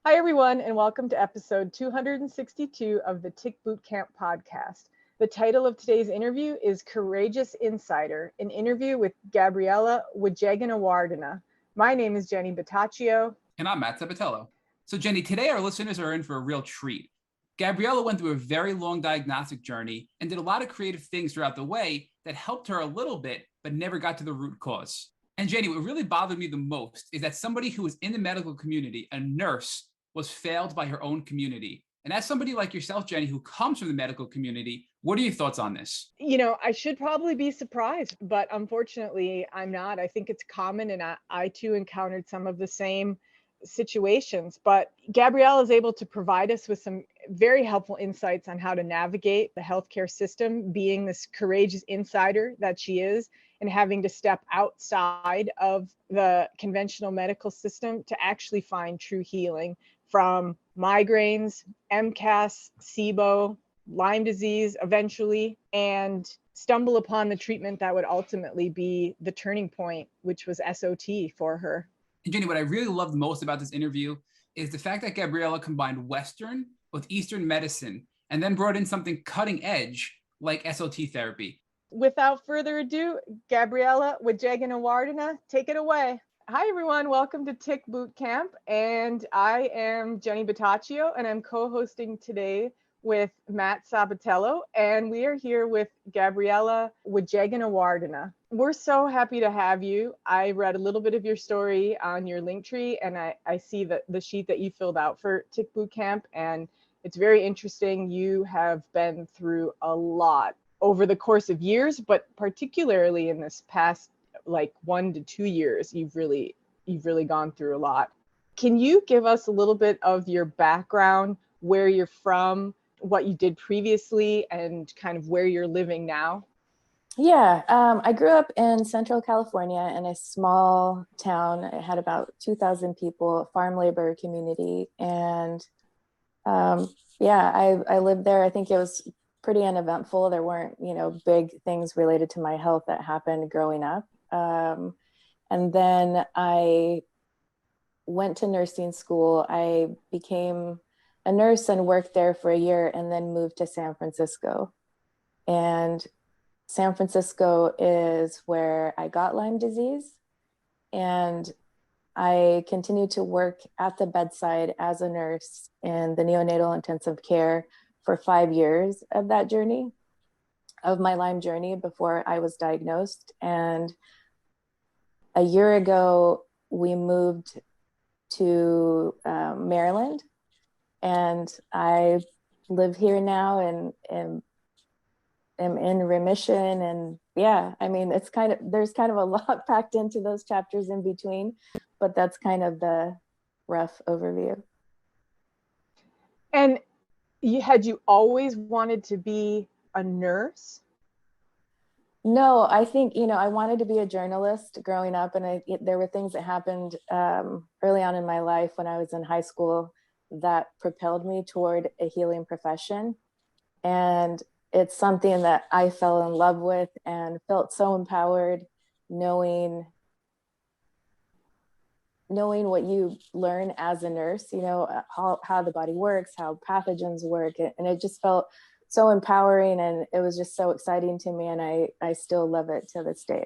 Hi, everyone, and welcome to episode 262 of the Tick Bootcamp podcast. The title of today's interview is Courageous Insider, an interview with Gabriela Wijegunawardena. My name is Jenny Bottaccio. And I'm Matt Sabatello. So Jenny, today our listeners are in for a real treat. Gabriela went through a very long diagnostic journey and did a lot of creative things throughout the way that helped her a little bit, but never got to the root cause. And Jenny, what really bothered me the most is that somebody who was in the medical community, a nurse, was failed by her own community. And as somebody like yourself, Jenny, who comes from the medical community, what are your thoughts on this? You know, I should probably be surprised, but unfortunately, I'm not. I think it's common, and I too encountered some of the same situations. But Gabrielle is able to provide us with some very helpful insights on how to navigate the healthcare system, being this courageous insider that she is, and having to step outside of the conventional medical system to actually find true healing from migraines, MCAS, SIBO, Lyme disease eventually, and stumble upon the treatment that would ultimately be the turning point, which was SOT for her. And Jenny, what I really loved most about this interview is the fact that Gabriela combined Western with Eastern medicine and then brought in something cutting edge like SOT therapy. Without further ado, Gabriela Wijegunawardena, take it away. Hi, everyone. Welcome to Tick Bootcamp. And I am Jenny Bottaccio, and I'm co-hosting today with Matt Sabatello. And we are here with Gabriela Wijegunawardena. We're so happy to have you. I read a little bit of your story on your Linktree, and I see the sheet that you filled out for Tick Bootcamp. And it's very interesting. You have been through a lot over the course of years, but particularly in this past 1 to 2 years, you've really gone through a lot. Can you give us a little bit of your background, where you're from, what you did previously, and kind of where you're living now? Yeah, I grew up in Central California in a small town. It had about 2,000 people, farm labor community. And I lived there. I think it was pretty uneventful. There weren't, big things related to my health that happened growing up. And then I went to nursing school. I became a nurse and worked there for a year and then moved to San Francisco. And San Francisco is where I got Lyme disease. And I continued to work at the bedside as a nurse in the neonatal intensive care for 5 years of that journey, of my Lyme journey, before I was diagnosed. And a year ago, we moved to Maryland, and I live here now and am in remission. And there's kind of a lot packed into those chapters in between, but that's kind of the rough overview. And had you always wanted to be a nurse? No, I think, I wanted to be a journalist growing up, and there were things that happened early on in my life when I was in high school that propelled me toward a healing profession. And it's something that I fell in love with and felt so empowered knowing what you learn as a nurse, how the body works, how pathogens work. And it just felt so empowering, and it was just so exciting to me, and I still love it to this day.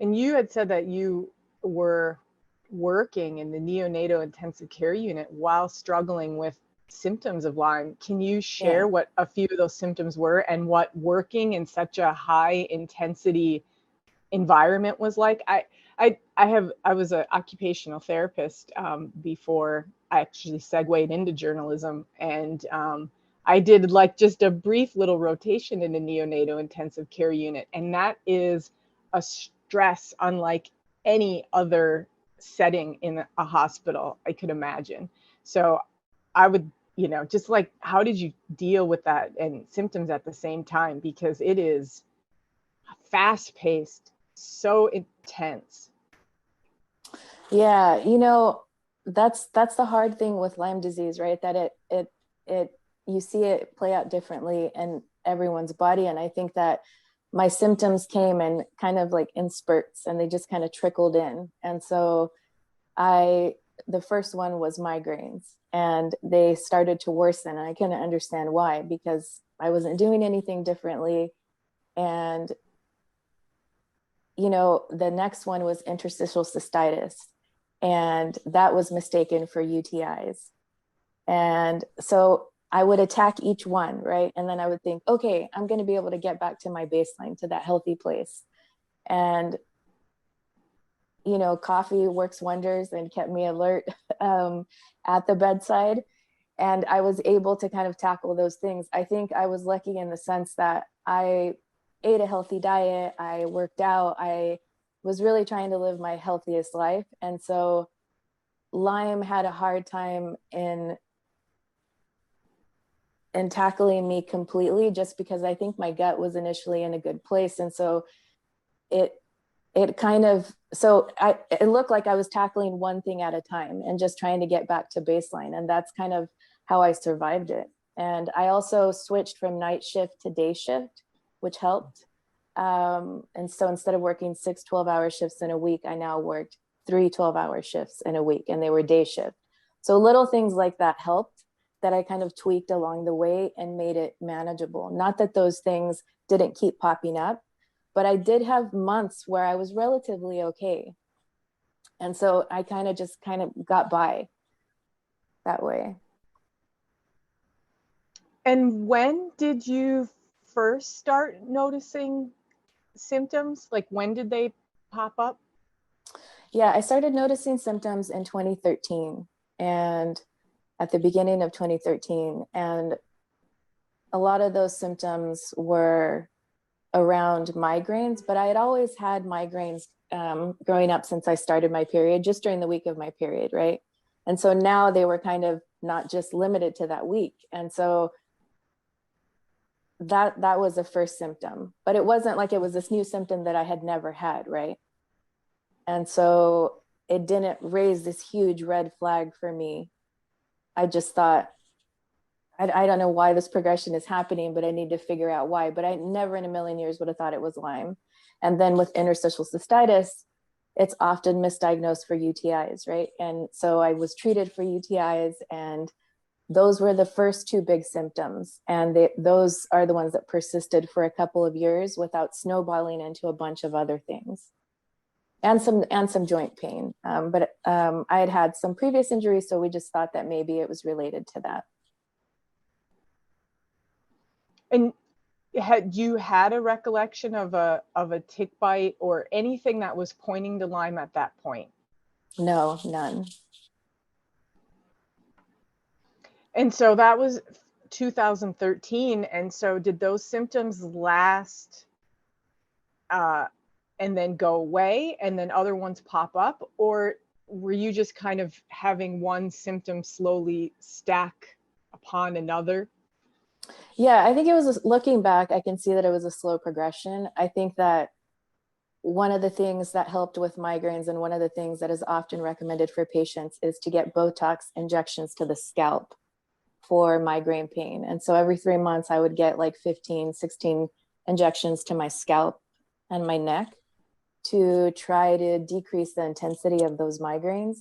And you had said that you were working in the neonatal intensive care unit while struggling with symptoms of Lyme. Can you share what a few of those symptoms were and what working in such a high intensity environment was like? I was an occupational therapist before I actually segued into journalism, and I did just a brief little rotation in the neonatal intensive care unit. And that is a stress unlike any other setting in a hospital I could imagine. So I would, how did you deal with that and symptoms at the same time? Because it is fast paced, so intense. Yeah, that's the hard thing with Lyme disease, right? That it you see it play out differently in everyone's body. And I think that my symptoms came in kind of in spurts, and they just kind of trickled in. And so I the first one was migraines, and they started to worsen. And I couldn't understand why, because I wasn't doing anything differently. And, you know, the next one was interstitial cystitis, and that was mistaken for UTIs. And so I would attack each one, right? And then I would think, okay, I'm going to be able to get back to my baseline, to that healthy place. And, you know, coffee works wonders and kept me alert at the bedside. And I was able to kind of tackle those things. I think I was lucky in the sense that I ate a healthy diet, I worked out, I was really trying to live my healthiest life. And so Lyme had a hard time in tackling me completely, just because I think my gut was initially in a good place. And so it kind of, it looked like I was tackling one thing at a time and just trying to get back to baseline. And that's kind of how I survived it. And I also switched from night shift to day shift, which helped. And so instead of working 6 12-hour shifts in a week, I now worked 3 12-hour shifts in a week, and they were day shift. So little things like that helped, that I kind of tweaked along the way and made it manageable. Not that those things didn't keep popping up, but I did have months where I was relatively okay. And so I kind of got by that way. And when did you first start noticing symptoms? Like, when did they pop up? Yeah, I started noticing symptoms in 2013, and at the beginning of 2013. And a lot of those symptoms were around migraines, but I had always had migraines growing up since I started my period, just during the week of my period, right? And so now they were kind of not just limited to that week. And so that was the first symptom, but it wasn't like it was this new symptom that I had never had, right? And so it didn't raise this huge red flag for me. I just thought, I don't know why this progression is happening, but I need to figure out why. But I never in a million years would have thought it was Lyme. And then with interstitial cystitis, it's often misdiagnosed for UTIs, right? And so I was treated for UTIs, and those were the first 2 big symptoms. And those are the ones that persisted for a couple of years without snowballing into a bunch of other things. And some joint pain. But I had some previous injuries, so we just thought that maybe it was related to that. And had you had a recollection of a tick bite or anything that was pointing to Lyme at that point? No, none. And so that was 2013. And so did those symptoms last and then go away, and then other ones pop up? Or were you just kind of having one symptom slowly stack upon another? Yeah, I think it was, looking back, I can see that it was a slow progression. I think that one of the things that helped with migraines, and one of the things that is often recommended for patients, is to get Botox injections to the scalp for migraine pain. And so every 3 months I would get like 15, 16 injections to my scalp and my neck to try to decrease the intensity of those migraines.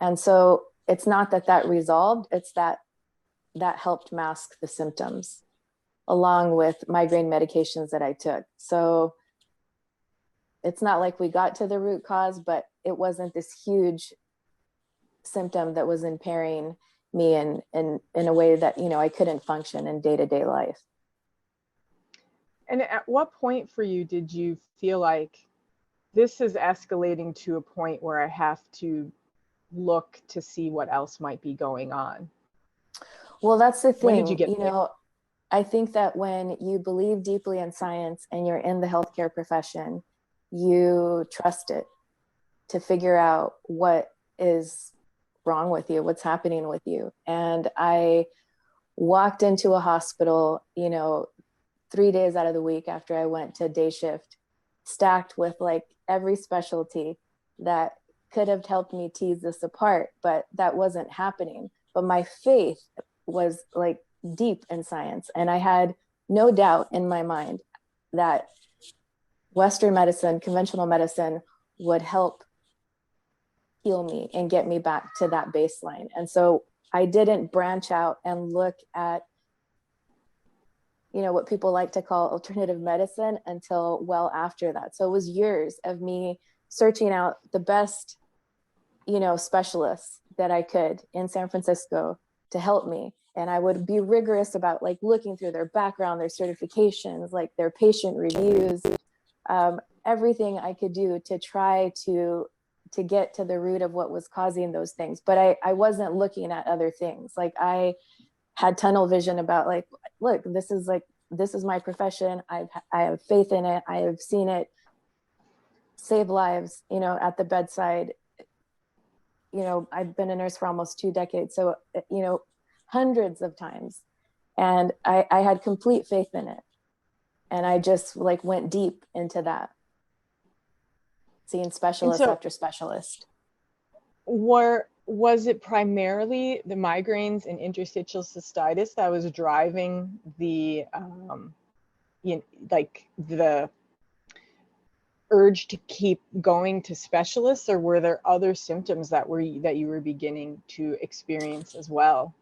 And so it's not that resolved, it's that helped mask the symptoms, along with migraine medications that I took. So it's not like we got to the root cause, but it wasn't this huge symptom that was impairing me in a way that, you know, I couldn't function in day-to-day life. And at what point for you did you feel like this is escalating to a point where I have to look to see what else might be going on? Well, that's the thing. When did you get there? know, I think that when you believe deeply in science and you're in the healthcare profession, you trust it to figure out what is wrong with you, what's happening with you. And I walked into a hospital, you know, 3 days out of the week after I went to day shift, stacked with like every specialty that could have helped me tease this apart, but that wasn't happening. But my faith was like deep in science. And I had no doubt in my mind that Western medicine, conventional medicine, would help heal me and get me back to that baseline. And so I didn't branch out and look at, you know, what people like to call alternative medicine until well after that. So it was years of me searching out the best, you know, specialists that I could in San Francisco to help me. And I would be rigorous about like looking through their background, their certifications, like their patient reviews, everything I could do to try to get to the root of what was causing those things. But I wasn't looking at other things. Like I had tunnel vision about like, look, this is my profession. I have faith in it. I have seen it save lives, you know, at the bedside. You know, I've been a nurse for almost 2 decades. So, you know, hundreds of times. And I had complete faith in it. And I just like went deep into that, seeing specialist after specialist. Was it primarily the migraines and interstitial cystitis that was driving the, you know, like the urge to keep going to specialists, or were there other symptoms that you were beginning to experience as well?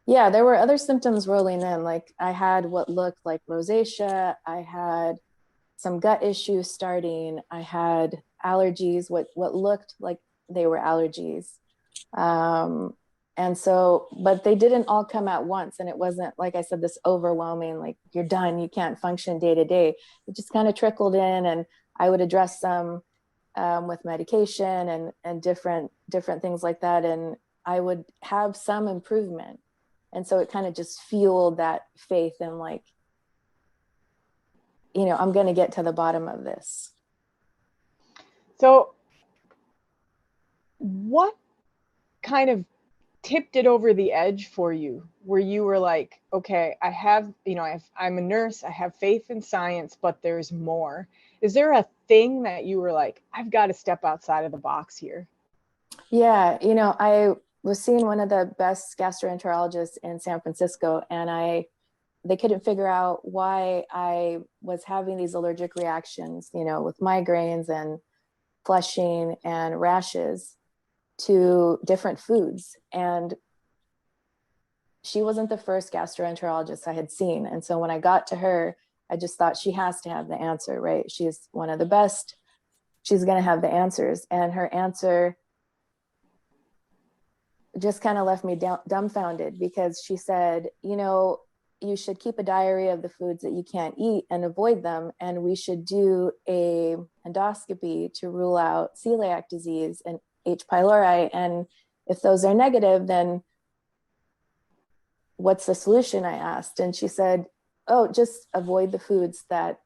Yeah, there were other symptoms rolling in. Like I had what looked like rosacea. I had some gut issues starting. I had allergies, what looked like they were allergies. And so, but they didn't all come at once. And it wasn't, like I said, this overwhelming, like you're done, you can't function day to day. It just kind of trickled in, and I would address some with medication and different things like that. And I would have some improvement. And so it kind of just fueled that faith in like, you know, I'm going to get to the bottom of this. So what kind of tipped it over the edge for you, where you were like, okay, I have, you know, I'm a nurse, I have faith in science, but there's more? Is there a thing that you were like, I've got to step outside of the box here? Yeah, you know, I was seeing one of the best gastroenterologists in San Francisco, and they couldn't figure out why I was having these allergic reactions, you know, with migraines and flushing and rashes to different foods. And she wasn't the first gastroenterologist I had seen. And so when I got to her, I just thought she has to have the answer, right? She's one of the best. She's going to have the answers. And her answer just kind of left me dumbfounded, because she said, you know, you should keep a diary of the foods that you can't eat and avoid them. And we should do a endoscopy to rule out celiac disease and H. pylori. And if those are negative, then what's the solution? I asked. And she said, oh, just avoid the foods that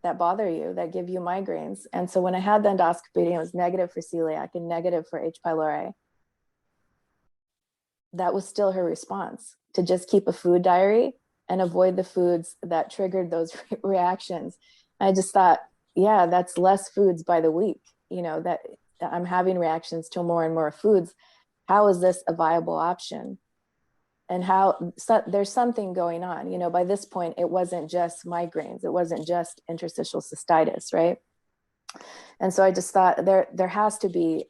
bother you, that give you migraines. And so when I had the endoscopy, it was negative for celiac and negative for H. pylori. That was still her response, to just keep a food diary and avoid the foods that triggered those reactions. I just thought, yeah, that's less foods by the week, you know, that I'm having reactions to more and more foods. How is this a viable option? And there's something going on, you know. By this point, it wasn't just migraines. It wasn't just interstitial cystitis, right? And so I just thought there has to be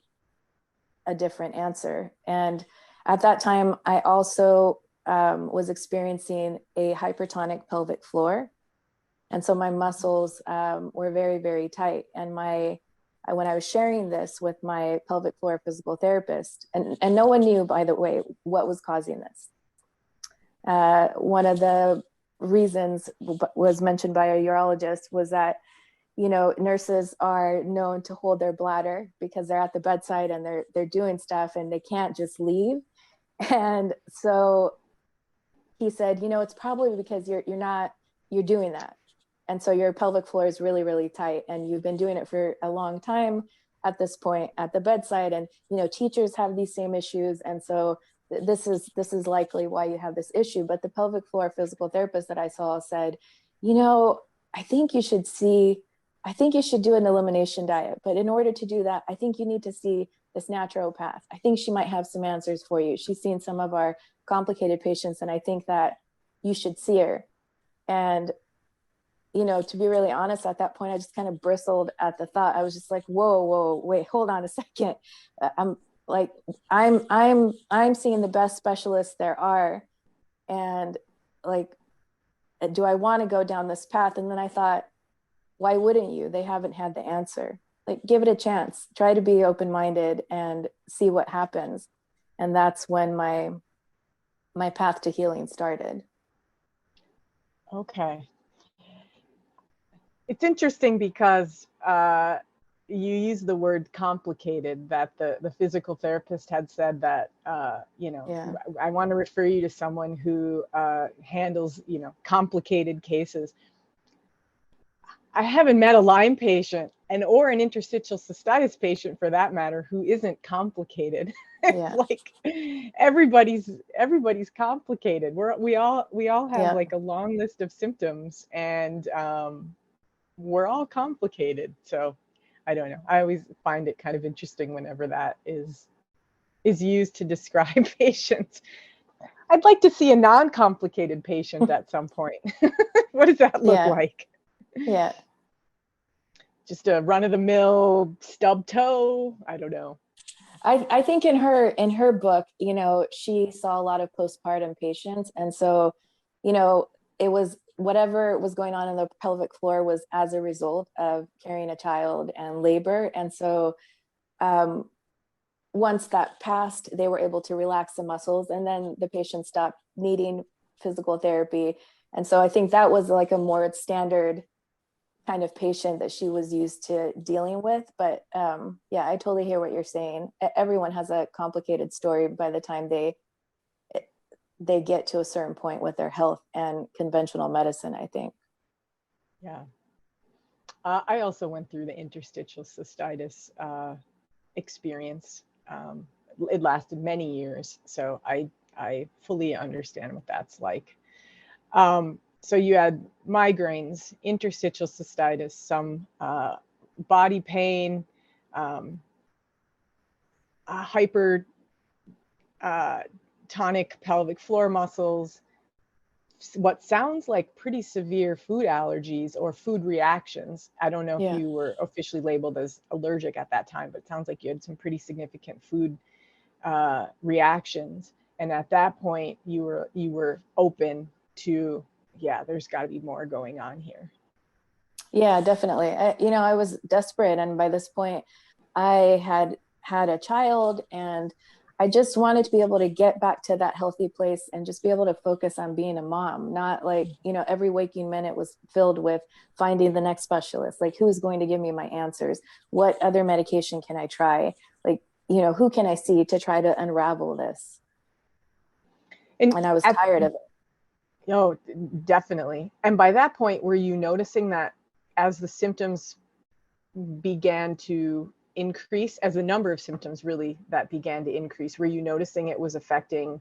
a different answer. And at that time, I also was experiencing a hypertonic pelvic floor. And so my muscles were very, very tight. And when I was sharing this with my pelvic floor physical therapist, and no one knew, by the way, what was causing this. One of the reasons was mentioned by a urologist was that, you know, nurses are known to hold their bladder because they're at the bedside and they're doing stuff and they can't just leave. And so he said, you know, it's probably because you're doing that. And so your pelvic floor is really, really tight, and you've been doing it for a long time at this point at the bedside. And, you know, teachers have these same issues. And so this is likely why you have this issue. But the pelvic floor physical therapist that I saw said, you know, I think you should do an elimination diet. But in order to do that, I think you need to see this naturopath. I think she might have some answers for you. She's seen some of our complicated patients, and I think that you should see her. And you know, to be really honest, at that point, I just kind of bristled at the thought. I was just like, whoa, wait, hold on a second. I'm like, I'm seeing the best specialists there are. And like, do I want to go down this path? And then I thought, why wouldn't you? They haven't had the answer. Like, give it a chance, try to be open-minded and see what happens. And that's when my path to healing started. Okay. It's interesting because you use the word complicated, that the physical therapist had said that, you know, Yeah. I want to refer you to someone who handles, you know, complicated cases. I haven't met a Lyme patient or an interstitial cystitis patient for that matter who isn't complicated. Yeah. Like everybody's complicated. We all have Yeah. like a long list of symptoms, and we're all complicated. So I don't know. I always find it kind of interesting whenever that is used to describe patients. I'd like to see a non-complicated patient at some point. What does that look like? Yeah. Just a run-of-the-mill stub toe? I don't know. I think in her book, you know, she saw a lot of postpartum patients. And so, you know, it was whatever was going on in the pelvic floor was as a result of carrying a child and labor. And so once that passed, they were able to relax the muscles, and then the patient stopped needing physical therapy. And so I think that was like a more standard kind of patient that she was used to dealing with. But yeah, I totally hear what you're saying. Everyone has a complicated story by the time they get to a certain point with their health and conventional medicine, I think. Yeah. I also went through the interstitial cystitis experience. It lasted many years, so I fully understand what that's like. So you had migraines, interstitial cystitis, some body pain, hypertonic pelvic floor muscles, what sounds like pretty severe food allergies or food reactions. I don't know if you were officially labeled as allergic at that time, but it sounds like you had some pretty significant food reactions. And at that point, you were open to, yeah, there's got to be more going on here. Yeah, definitely. You know, I was desperate, and by this point, I had a child, and I just wanted to be able to get back to that healthy place and just be able to focus on being a mom, not like, you know, every waking minute was filled with finding the next specialist. Like, who's going to give me my answers? What other medication can I try? Like, you know, who can I see to try to unravel this? And I was tired of it. Oh, definitely. And by that point, were you noticing that as the symptoms began to increase, as the number of symptoms really that began to increase, were you noticing it was affecting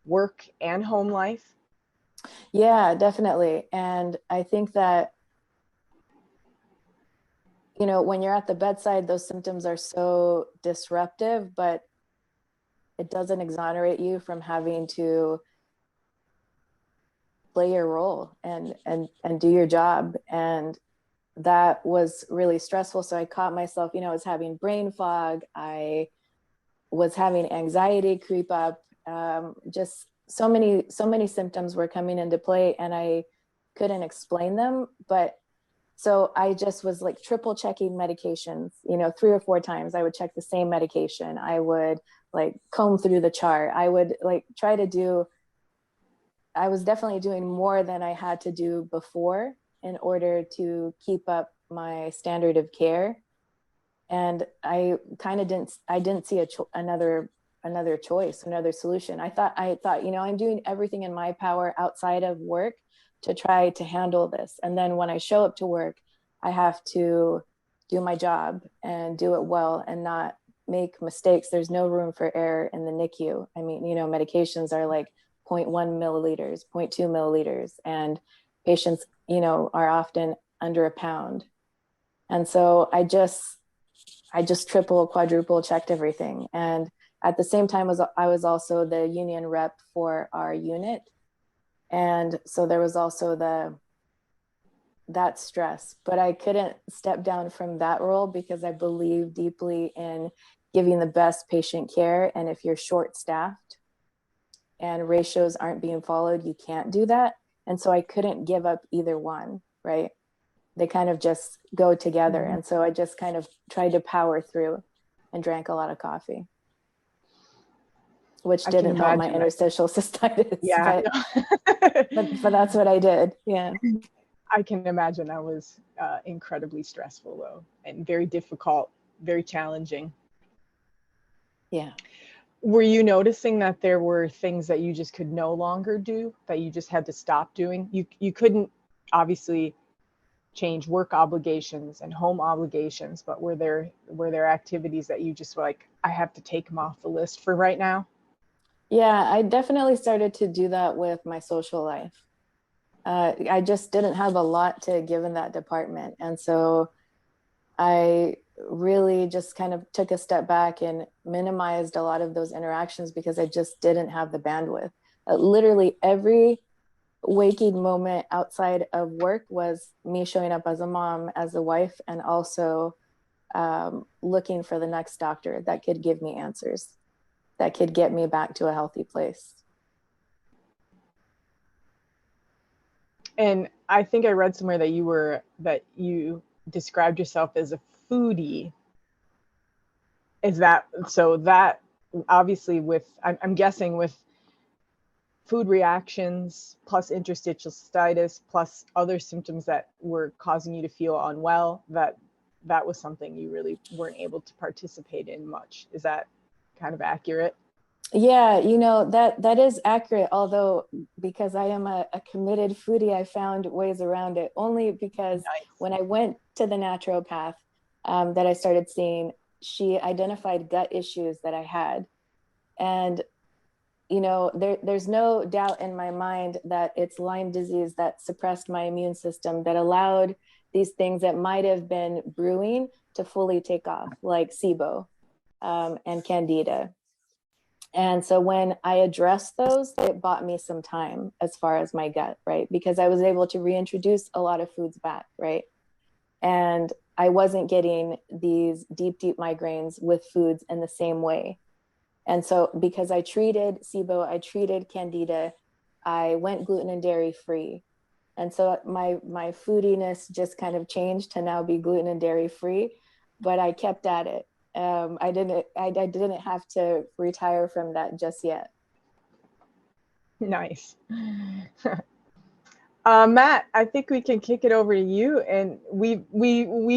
work and home life? Yeah, definitely. And I think that, you know, when you're at the bedside, those symptoms are so disruptive, but it doesn't exonerate you from having to play your role and do your job. And that was really stressful. So I caught myself, you know, I was having brain fog. I was having anxiety creep up. Just so many symptoms were coming into play, and I couldn't explain them. But so I just was like triple checking medications, you know, 3 or 4 times. I would check the same medication. I would like comb through the chart. I would like try to do, I was definitely doing more than I had to do before in order to keep up my standard of care. And I kind of didn't see another choice, another solution. I thought, you know, I'm doing everything in my power outside of work to try to handle this. And then when I show up to work, I have to do my job and do it well and not make mistakes. There's no room for error in the NICU. I mean, you know, medications are like 0.1 milliliters, 0.2 milliliters, and patients, you know, are often under a pound. And so I just triple, quadruple checked everything. And at the same time, I was also the union rep for our unit. And so there was also that stress, but I couldn't step down from that role because I believe deeply in giving the best patient care. And if you're short staffed and ratios aren't being followed, you can't do that. And so I couldn't give up either one, right? They kind of just go together. And so I just kind of tried to power through and drank a lot of coffee, which didn't help my interstitial cystitis. Yeah. But that's what I did. Yeah. I can imagine that was incredibly stressful though, and very difficult, very challenging. Yeah. Were you noticing that there were things that you just could no longer do, that you just had to stop doing? You couldn't obviously change work obligations and home obligations, but were there activities that you just were like, I have to take them off the list for right now? Yeah, I definitely started to do that with my social life. I just didn't have a lot to give in that department. And so I really just kind of took a step back and minimized a lot of those interactions because I just didn't have the bandwidth. Literally every waking moment outside of work was me showing up as a mom, as a wife, and also looking for the next doctor that could give me answers, that could get me back to a healthy place. And I think I read somewhere that you described yourself as a foodie. Is that so? That obviously I'm guessing with food reactions plus interstitial cystitis plus other symptoms that were causing you to feel unwell, that was something you really weren't able to participate in much. Is that kind of accurate? Yeah, that is accurate. Although, because I am a committed foodie, I found ways around it, only because when I went to the naturopath that I started seeing, she identified gut issues that I had. And, there's no doubt in my mind that it's Lyme disease that suppressed my immune system, that allowed these things that might have been brewing to fully take off, like SIBO and Candida. And so when I addressed those, it bought me some time as far as my gut, right? Because I was able to reintroduce a lot of foods back, right? And I wasn't getting these deep migraines with foods in the same way. And so because I treated SIBO, I treated Candida, I went gluten and dairy free. And so my foodiness just kind of changed to now be gluten and dairy free, but I kept at it. I didn't have to retire from that just yet. Nice. Matt, I think we can kick it over to you, and we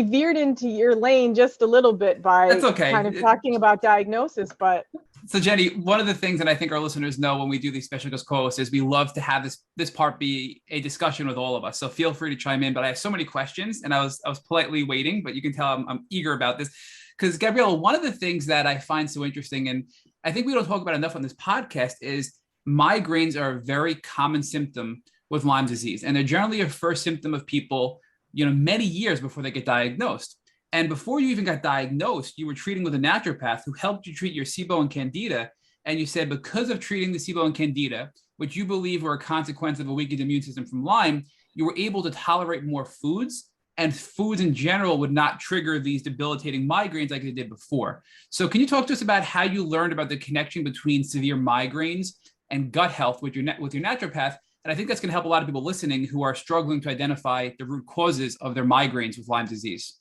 veered into your lane just a little bit by kind of talking about diagnosis, but. So Jenny, one of the things that I think our listeners know when we do these special guest co-hosts is we love to have this part be a discussion with all of us. So feel free to chime in, but I have so many questions and I was politely waiting, but you can tell I'm eager about this. Because Gabriela, one of the things that I find so interesting, and I think we don't talk about enough on this podcast, is migraines are a very common symptom with Lyme disease. And they're generally a first symptom of people, many years before they get diagnosed. And before you even got diagnosed, you were treating with a naturopath who helped you treat your SIBO and Candida. And you said because of treating the SIBO and Candida, which you believe were a consequence of a weakened immune system from Lyme, you were able to tolerate more foods, and foods in general would not trigger these debilitating migraines like they did before. So can you talk to us about how you learned about the connection between severe migraines and gut health with your naturopath? And I think that's going to help a lot of people listening who are struggling to identify the root causes of their migraines with Lyme disease.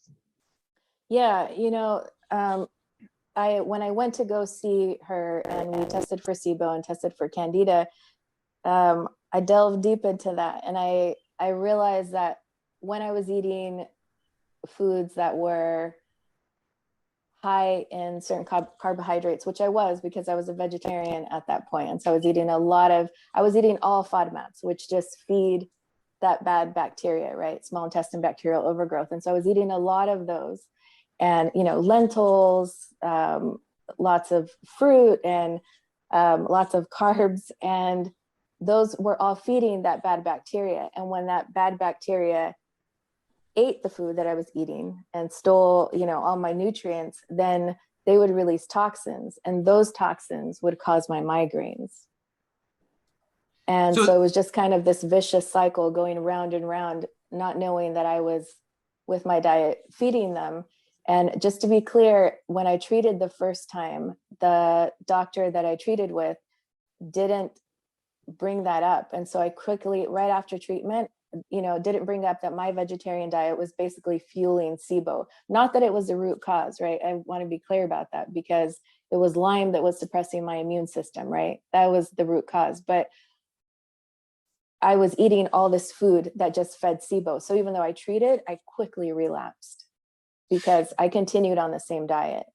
Yeah, when I went to go see her and we tested for SIBO and tested for Candida, I delved deep into that, and I realized that when I was eating foods that were high in certain carbohydrates, which I was because I was a vegetarian at that point. And so I was eating all FODMAPs, which just feed that bad bacteria, right? Small intestine bacterial overgrowth. And so I was eating a lot of those and, lentils, lots of fruit and lots of carbs. And those were all feeding that bad bacteria. And when that bad bacteria ate the food that I was eating and stole, all my nutrients, then they would release toxins, and those toxins would cause my migraines. And so it was just kind of this vicious cycle going round and round. not knowing that I was with my diet feeding them. And just to be clear, when I treated the first time, the doctor that I treated with didn't bring that up. And so I quickly, right after treatment, didn't bring up that my vegetarian diet was basically fueling SIBO. Not that it was the root cause, right? I want to be clear about that, because it was Lyme that was suppressing my immune system, right? That was the root cause. But I was eating all this food that just fed SIBO. So even though I treated, I quickly relapsed because I continued on the same diet.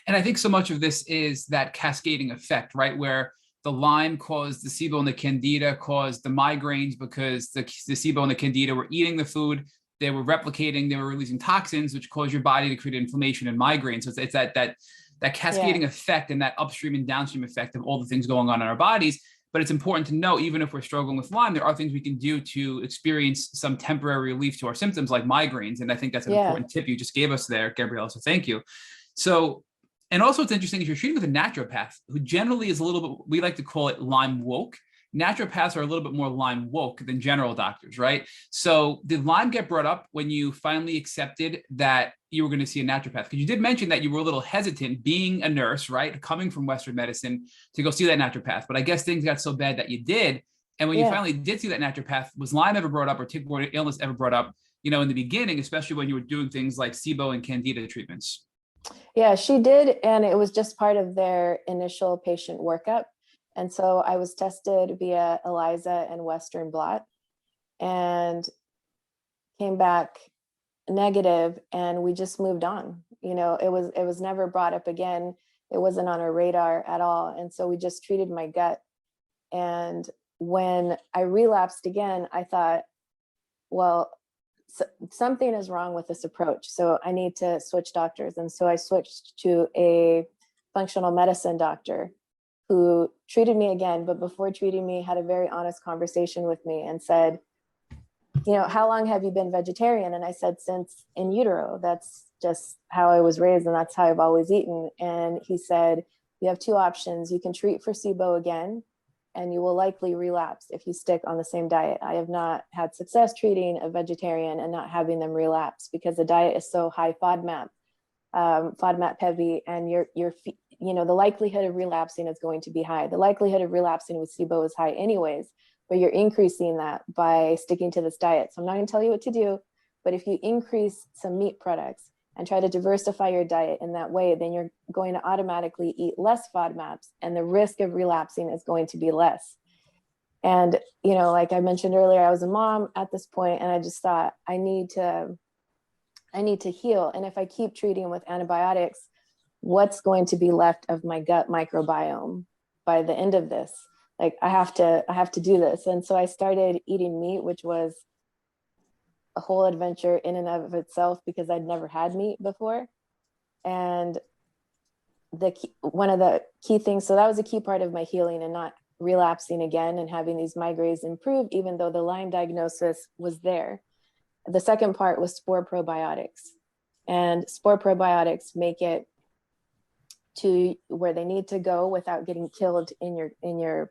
And I think so much of this is that cascading effect, right? Where the Lyme caused the SIBO and the Candida caused the migraines, because the SIBO and the Candida were eating the food, they were replicating, they were releasing toxins, which cause your body to create inflammation and migraine. So it's that cascading effect and that upstream and downstream effect of all the things going on in our bodies. But it's important to know, even if we're struggling with Lyme, there are things we can do to experience some temporary relief to our symptoms like migraines. And I think that's an important tip you just gave us there, Gabriela. So thank you. So, and also what's interesting is you're treating with a naturopath who generally is a little bit, we like to call it Lyme woke. Naturopaths are a little bit more Lyme woke than general doctors, right? So did Lyme get brought up when you finally accepted that you were going to see a naturopath? Because you did mention that you were a little hesitant, being a nurse, right? Coming from Western medicine, to go see that naturopath. But I guess things got so bad that you did. And when you finally did see that naturopath, was Lyme ever brought up, or tick-borne illness ever brought up, in the beginning, especially when you were doing things like SIBO and Candida treatments? Yeah, she did. And it was just part of their initial patient workup. And so I was tested via ELISA and Western blot and came back negative, and we just moved on. It was never brought up again. It wasn't on our radar at all. And so we just treated my gut. And when I relapsed again, I thought, well, something is wrong with this approach. So I need to switch doctors. And so I switched to a functional medicine doctor who treated me again, but before treating me, had a very honest conversation with me and said, how long have you been vegetarian? And I said, since in utero. That's just how I was raised, and that's how I've always eaten. And he said, you have two options. You can treat for SIBO again, and you will likely relapse if you stick on the same diet. I have not had success treating a vegetarian and not having them relapse, because the diet is so high FODMAP heavy, and the likelihood of relapsing is going to be high. The likelihood of relapsing with SIBO is high anyways, but you're increasing that by sticking to this diet. So I'm not going to tell you what to do, but if you increase some meat products and try to diversify your diet in that way, then you're going to automatically eat less FODMAPs, and the risk of relapsing is going to be less. And, like I mentioned earlier, I was a mom at this point, and I just thought, I need to heal. And if I keep treating with antibiotics, what's going to be left of my gut microbiome by the end of this? Like, I have to do this. And so I started eating meat, which was a whole adventure in and of itself, because I'd never had meat before. And one of the key things, so that was a key part of my healing and not relapsing again and having these migraines improve, even though the Lyme diagnosis was there. The second part was spore probiotics, and spore probiotics make it to where they need to go without getting killed in your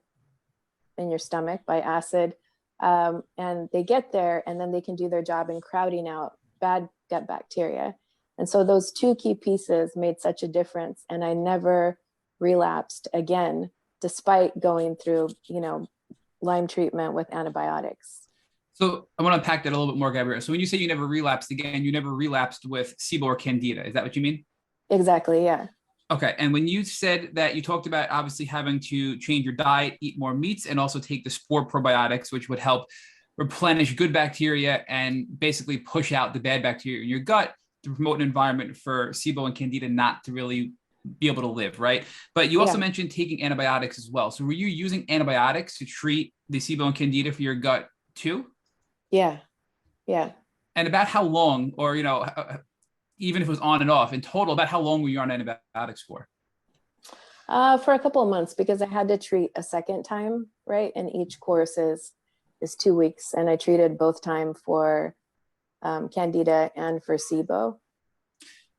stomach by acid. And they get there, and then they can do their job in crowding out bad gut bacteria. And so those two key pieces made such a difference. And I never relapsed again, despite going through, Lyme treatment with antibiotics. So I want to unpack that a little bit more, Gabriela. So when you say you never relapsed again, you never relapsed with SIBO or Candida. Is that what you mean? Exactly. Yeah. Okay. And when you said that, you talked about obviously having to change your diet, eat more meats, and also take the spore probiotics, which would help replenish good bacteria and basically push out the bad bacteria in your gut to promote an environment for SIBO and Candida not to really be able to live, right? But you also mentioned taking antibiotics as well. So were you using antibiotics to treat the SIBO and Candida for your gut too? Yeah. Yeah. And about how long, or, even if it was on and off, in total, about how long were you on antibiotics for? For a couple of months, because I had to treat a second time, right? And each course is 2 weeks. And I treated both time for Candida and for SIBO.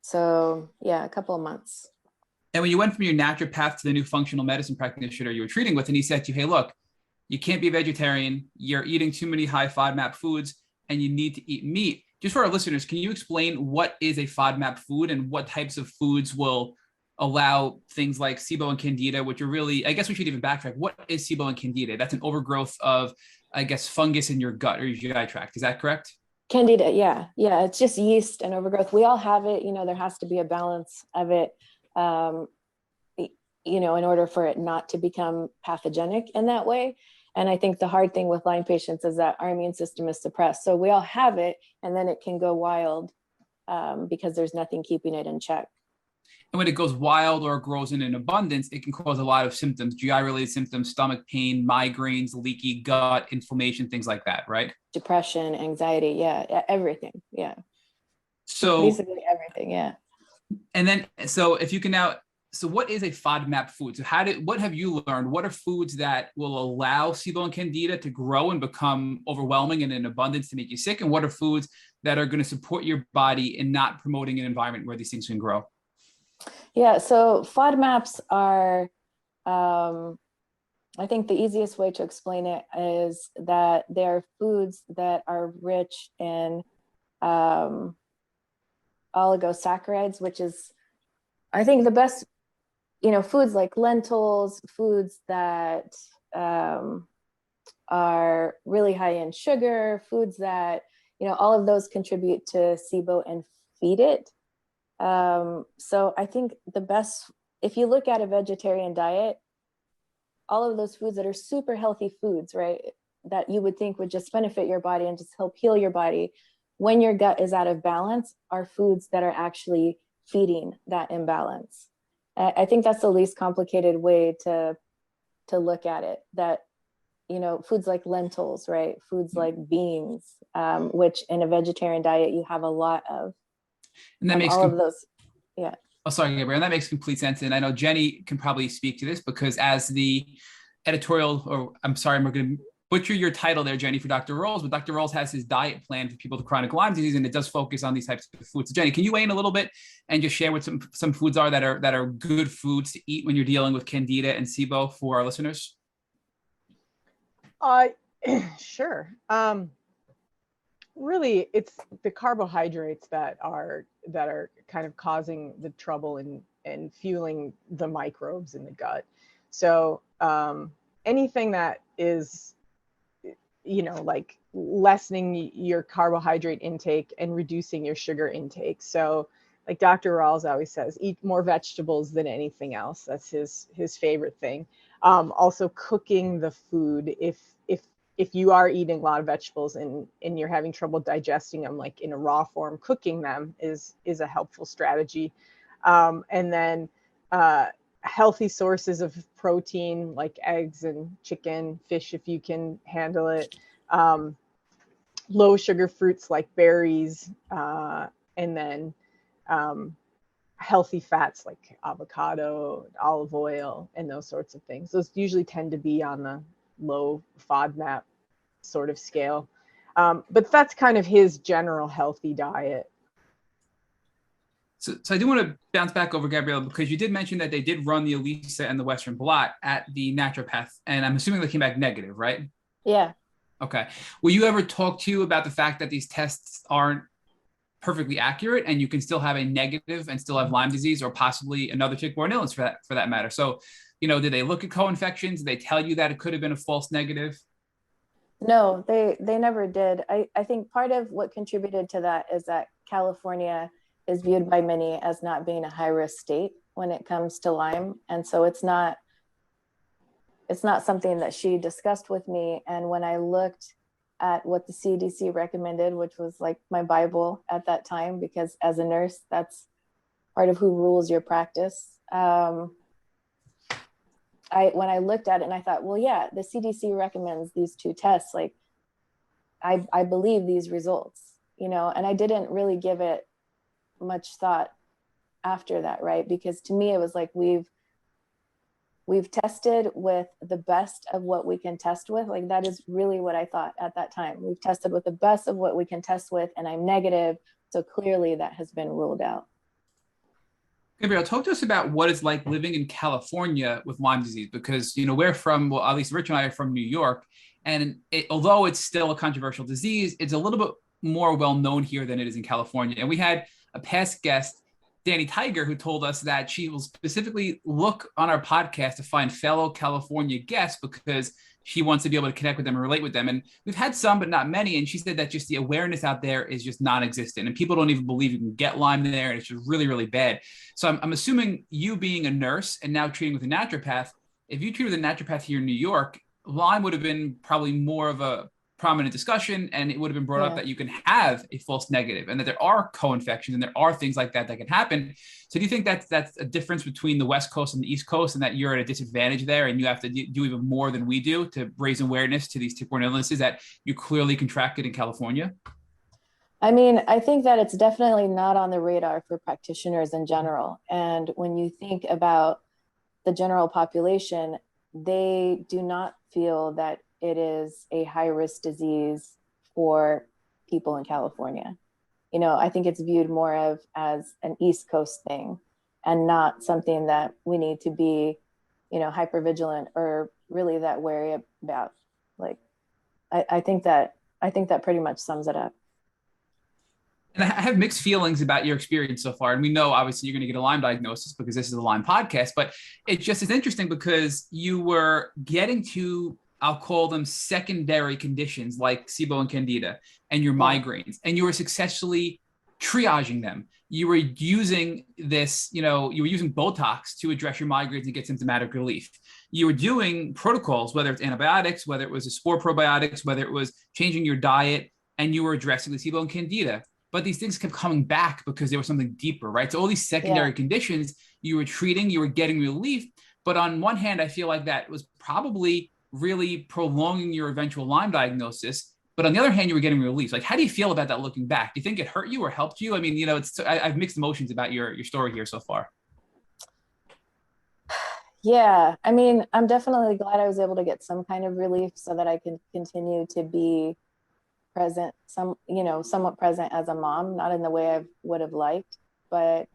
So yeah, a couple of months. And when you went from your naturopath to the new functional medicine practitioner you were treating with, and he said to you, hey, look, you can't be a vegetarian. You're eating too many high FODMAP foods. and you need to eat meat. Just for our listeners, can you explain what is a FODMAP food and what types of foods will allow things like SIBO and Candida, which are really, I guess we should even backtrack. What is SIBO and Candida? That's an overgrowth of, I guess, fungus in your gut or your GI tract. Is that correct? Candida, yeah. It's just yeast and overgrowth. We all have it. There has to be a balance of it, in order for it not to become pathogenic in that way. And I think the hard thing with Lyme patients is that our immune system is suppressed. So we all have it, and then it can go wild because there's nothing keeping it in check. And when it goes wild or grows in an abundance, it can cause a lot of symptoms, GI-related symptoms, stomach pain, migraines, leaky gut, inflammation, things like that, right? Depression, anxiety, yeah, everything, yeah. So basically everything, yeah. And then, so if you can now, so what is a FODMAP food? So what have you learned? What are foods that will allow SIBO and Candida to grow and become overwhelming and in abundance to make you sick? And what are foods that are going to support your body in not promoting an environment where these things can grow? Yeah, so FODMAPs are, I think the easiest way to explain it is that they're foods that are rich in oligosaccharides, which is, I think, the best, foods like lentils, foods that are really high in sugar, foods that, all of those contribute to SIBO and feed it. So I think the best, if you look at a vegetarian diet, all of those foods that are super healthy foods, right, that you would think would just benefit your body and just help heal your body when your gut is out of balance, are foods that are actually feeding that imbalance. I think that's the least complicated way to look at it, that, foods like lentils, right, foods like beans, which in a vegetarian diet you have a lot of. And that makes all of those, yeah. Oh, sorry, Gabriel. And that makes complete sense. And I know Jenny can probably speak to this because as the editorial, or I'm sorry, I'm going to butcher your title there, Jenny, for Dr. Rolls, but Dr. Rolls has his diet plan for people with chronic Lyme disease, and it does focus on these types of foods. So Jenny, can you weigh in a little bit and just share what some foods are that are good foods to eat when you're dealing with Candida and SIBO for our listeners? Sure. Really, it's the carbohydrates that are kind of causing the trouble and fueling the microbes in the gut. So anything that is, like lessening your carbohydrate intake and reducing your sugar intake. So like Dr. Rawls always says, eat more vegetables than anything else. That's his favorite thing. Also cooking the food, if you are eating a lot of vegetables and you're having trouble digesting them, like in a raw form, cooking them is a helpful strategy. And then healthy sources of protein like eggs and chicken, fish, if you can handle it. Low sugar fruits like berries, and then healthy fats like avocado, olive oil, and those sorts of things. Those usually tend to be on the low FODMAP sort of scale. But that's kind of his general healthy diet. So I do want to bounce back over, Gabrielle, because you did mention that they did run the ELISA and the Western blot at the naturopath, and I'm assuming they came back negative, right? Yeah. Okay. Will you ever talk to you about the fact that these tests aren't perfectly accurate and you can still have a negative and still have Lyme disease or possibly another tick-borne illness for that matter? So, did they look at co-infections? Did they tell you that it could have been a false negative? No, they never did. I think part of what contributed to that is that California is viewed by many as not being a high-risk state when it comes to Lyme. And so it's not something that she discussed with me. And when I looked at what the CDC recommended, which was like my Bible at that time, because as a nurse, that's part of who rules your practice. When I looked at it and I thought, well, yeah, the CDC recommends these two tests. Like, I believe these results, and I didn't really give it much thought after that, right? Because to me, it was like, we've tested with the best of what we can test with. Like, that is really what I thought at that time. We've tested with the best of what we can test with, and I'm negative. So clearly that has been ruled out. Gabriel, talk to us about what it's like living in California with Lyme disease, because we're from, well, at least Rich and I are from New York, and although it's still a controversial disease, it's a little bit more well known here than it is in California. And we had a past guest, Danny Tiger, who told us that she will specifically look on our podcast to find fellow California guests because she wants to be able to connect with them and relate with them. And we've had some, but not many. And she said that just the awareness out there is just non-existent. And people don't even believe you can get Lyme there. And it's just really, really bad. So I'm assuming you being a nurse and now treating with a naturopath, if you treated with a naturopath here in New York, Lyme would have been probably more of a prominent discussion, and it would have been brought up that you can have a false negative and that there are co-infections and there are things like that can happen. So do you think that's a difference between the West Coast and the East Coast, and that you're at a disadvantage there and you have to do even more than we do to raise awareness to these tick-borne illnesses that you clearly contracted in California? I mean, I think that it's definitely not on the radar for practitioners in general. And when you think about the general population, they do not feel that it is a high-risk disease for people in California. I think it's viewed more of as an East Coast thing and not something that we need to be, hypervigilant or really that wary about. Like, I think that pretty much sums it up. And I have mixed feelings about your experience so far. And we know, obviously, you're going to get a Lyme diagnosis because this is a Lyme podcast, but it just is interesting because you were getting to, I'll call them secondary conditions like SIBO and Candida and your migraines, and you were successfully triaging them. You were using this, you were using Botox to address your migraines and get symptomatic relief. You were doing protocols, whether it's antibiotics, whether it was a spore probiotics, whether it was changing your diet, and you were addressing the SIBO and Candida. But these things kept coming back because there was something deeper, right? So all these secondary conditions you were treating, you were getting relief. But on one hand, I feel like that was probably really prolonging your eventual Lyme diagnosis. But on the other hand, you were getting relief. Like, how do you feel about that looking back? Do you think it hurt you or helped you? I mean, I have mixed emotions about your story here so far. Yeah, I mean, I'm definitely glad I was able to get some kind of relief so that I can continue to be present, somewhat present as a mom, not in the way I would have liked, but